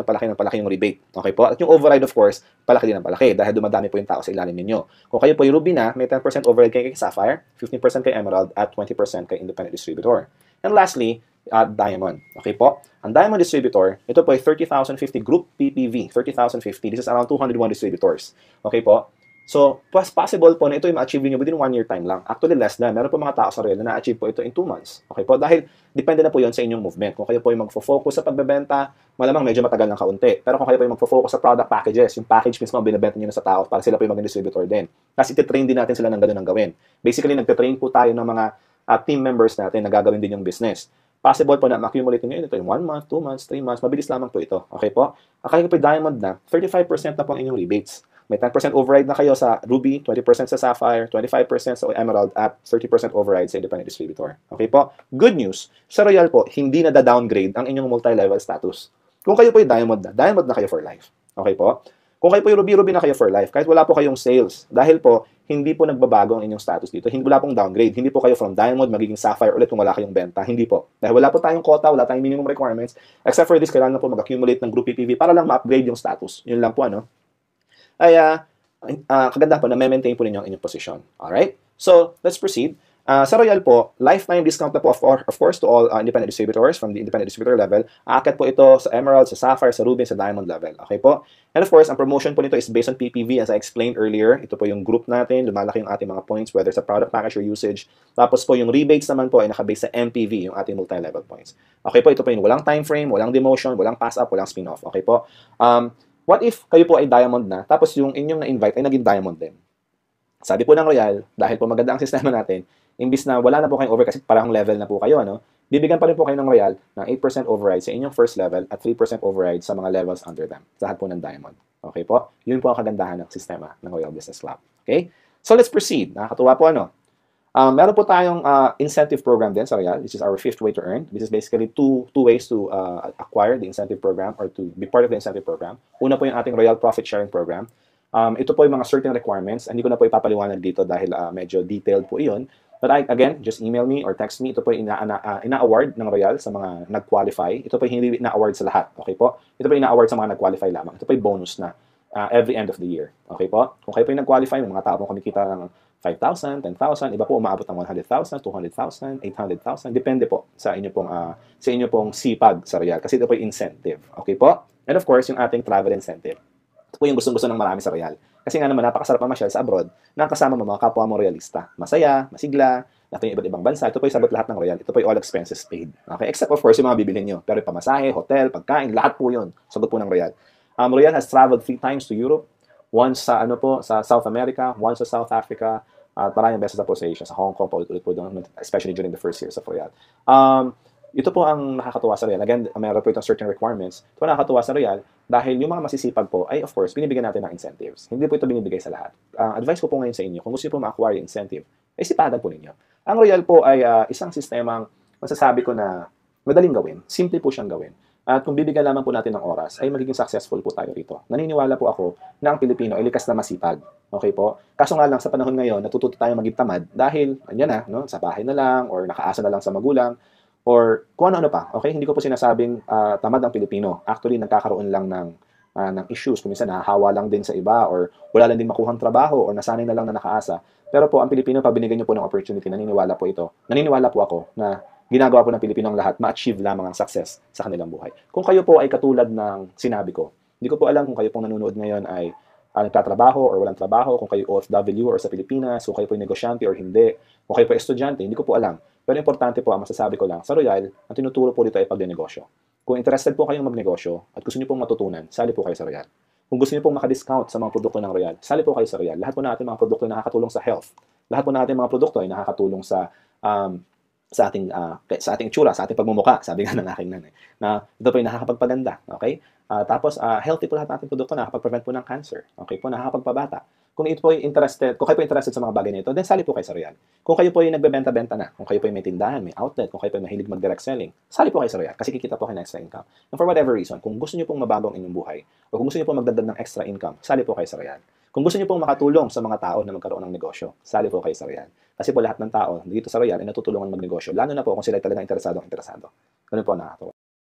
yung rebate. Okay po? At yung override, of course, palaki din ang palaki dahil dumadami po yung tao sa ilalim ninyo. Kung kayo po yung Ruby na, may 10% override kay Sapphire, 15% kay Emerald, at 20% kay independent distributor. And lastly, Diamond. Okay po? Ang Diamond distributor, ito po ay 30,050 group PPV. 30,050. This is around 201 distributors. Okay po? So, possible po na ito yung ma-achieve niyo within 1 year time lang. Actually, less than. Meron po mga tao sa Royal na na-achieve po ito in 2 months. Okay po? Dahil, depende na po yon sa inyong movement. Kung kayo po yung magfo-focus sa pagbebenta, malamang medyo matagal ng kaunti. Pero kung kayo po yung magfo-focus sa product packages, yung package mismo binibenta niyo na sa tao para sila po yung maging distributor din. Kasi ititrain din natin sila ng ganun ang gawin. Basically, nagtitrain po tayo ng mga team members natin na gagawin din yung business. possible po na ma-accumulate nyo ito in 1 month, 2 months, 3 months, mabilis lamang po ito. Okay po? Kaya po diamond na, 35% na po ang inyong rebates. May 10% override na kayo sa Ruby, 20% sa Sapphire, 25% sa Emerald, at 30% override sa independent distributor. Okay po? Good news, sa Royal po, hindi na da-downgrade ang inyong multi-level status. Kung kayo po yung diamond na kayo for life. Okay po? Kung kayo po yung ruby na kayo for life, kahit wala po kayong sales, dahil po, hindi po nagbabago ang inyong status dito. Hindi wala pong downgrade. Hindi po kayo from diamond magiging sapphire ulit kung wala kayong benta. Hindi po. Dahil wala po tayong quota, wala tayong minimum requirements. Except for this, kailangan po mag-accumulate ng group PPV para lang ma-upgrade yung status. Yun lang po, ano? Ay, kaganda po na maintain po ninyo ang inyong position. Alright? So, let's proceed. Sa Royal po, lifetime discount na po of course to all independent distributors from the independent distributor level. Aakyat po ito sa Emerald, sa Sapphire, sa Ruby, sa Diamond level. Okay po? And of course, ang promotion po nito is based on PPV as I explained earlier. Ito po yung group natin, lumalaki yung ating mga points whether sa product package or usage. Tapos po yung rebates naman po ay nakabase sa MPV, yung ating multi-level points. Okay po, ito po yung walang time frame, walang demotion, walang pass-up, walang spin-off. Okay po? What if kayo po ay Diamond na, tapos yung inyong na-invite ay naging Diamond din? Sabi po ng Royal, dahil po maganda ang sistema natin, imbis na wala na po kayong over kasi parang level na po kayo, ano? Bibigyan pa rin po kayo ng Royal ng 8% override sa inyong first level at 3% override sa mga levels under them. Sa lahat po ng Diamond. Okay po? Yun po ang kagandahan ng sistema ng Royal Business Club. Okay? So let's proceed. Nakakatuwa po, ano? Meron po tayong incentive program din sa Royal. This is our 5th way to earn. This is basically two ways to acquire the incentive program or to be part of the incentive program. Una po yung ating Royal Profit Sharing Program. Ito po yung mga certain requirements. Hindi ko na po ipapaliwanag dito dahil medyo detailed po iyon. But again, just email me or text me. Ito po yung ina-award ng Royal sa mga nag-qualify. Ito po yung hindi ina-award sa lahat. Okay po? Ito po yung ina-award sa mga nag-qualify lamang. Ito po yung bonus na every end of the year. Okay po? Kung kayo po yung nag-qualify, may mga tao pong kumikita ng 5,000, 10,000, iba po umaabot ng 100,000, 200,000, 800,000. Depende po sa inyo pong sipag sa Royal. Kasi ito po yung incentive. Okay po? And of course, yung ating travel incentive. Ito po yung gustong-gusto ng marami sa Royal. Kasi nga naman, napakasarap mamasyal sa abroad na kasama mo mga kapwa mo Royalista. Masaya, masigla, natin yung iba't ibang bansa. Ito po yung sabot lahat ng Royal. Ito po yung all expenses paid. Okay? Except of course yung mga bibilhin nyo. Pero yung pamasahe, hotel, pagkain, lahat po yun. Sagot po ng Royal. Royal has traveled 3 times to Europe. Once sa sa South America, once sa South Africa, at maraming beses na po sa Asia, sa Hong Kong, paulit-ulit po doon, especially during the first years of Royal. Ito po ang nakakatuwa sa Royal. Again, meron po itong certain requirements. Ito po nakakatuwa sa Royal dahil yung mga masisipag po ay, of course, binibigyan natin ng incentives. Hindi po ito binibigay sa lahat. Advice ko po ngayon sa inyo, kung gusto niyo po ma-acquire yung incentive, ay sipagan po ninyo. Ang Royal po ay isang sistemang masasabi ko na madaling gawin. Simple po siyang gawin. At kung bibigyan lamang po natin ng oras, ay magiging successful po tayo rito. Naniniwala po ako na ang Pilipino ay likas na masipag. Okay po? Kaso nga lang, sa panahon ngayon, natututo tayo maging tamad dahil, andyan na, no? Sa bahay na lang, or nakaasa na lang sa magulang, or kung ano-ano pa. Okay? Hindi ko po sinasabing tamad ang Pilipino. Actually, nagkakaroon lang ng issues. Kung minsan, nahahawa lang din sa iba, or wala lang din makuhang trabaho, or nasanay na lang na nakaasa. Pero po, ang Pilipino, pag binigyan nyo po ng opportunity, naniniwala po ito. Naniniwala po ako na ginagawa po ng Pilipino ang lahat, ma-achieve lamang ang success sa kanilang buhay. Kung kayo po ay katulad ng sinabi ko, hindi ko po alam kung kayo pong nanonood ngayon ay nagtatrabaho or walang trabaho, kung kayo OFW or sa Pilipinas, kung kayo po ay negosyante or hindi, kung kayo po ay estudyante, hindi ko po alam. Pero importante po, ang masasabi ko lang, sa Royal, ang tinuturo po dito ay pagnenegosyo. Kung interested po kayong magnegosyo at gusto niyo pong matutunan, sali po kayo sa Royal. Kung gusto niyo pong makadiscount sa mga produkto ng Royal, sali po kayo sa Royal. Lahat po natin mga produkto ay nakakatulong sa health. Lahat po natin mga produkto ay nakakatulong sa ating itsura, sa ating pagmumuka, sabi nga ng aking nanay, na ito po yung nakakapagpaganda, okay? Tapos, healthy po lahat ng ating produkto, nakakapag-prevent po ng cancer, okay po, nakakapagpabata. Kung ito po kung kayo po interested sa mga bagay na ito, then sali po kayo sa Royal. Kung kayo po yung nagbebenta-benta na, kung kayo po yung may tindahan, may outlet, kung kayo po yung mahilig mag-direct selling, sali po kayo sa Royal kasi kikita po kayo ng extra income. And for whatever reason, kung gusto niyo pong mabago ang inyong buhay, o kung gusto niyo pong magdagdag ng extra income, sali po kayo sa Royal. Kung gusto niyo pong makatulong sa mga tao na magkaroon ng negosyo, sali po kayo sa Royal. Kasi po lahat ng tao dito sa Royal ay natutulungan magnegosyo, lalo na po kung sila talaga interesado. Ganun po nakakatawa.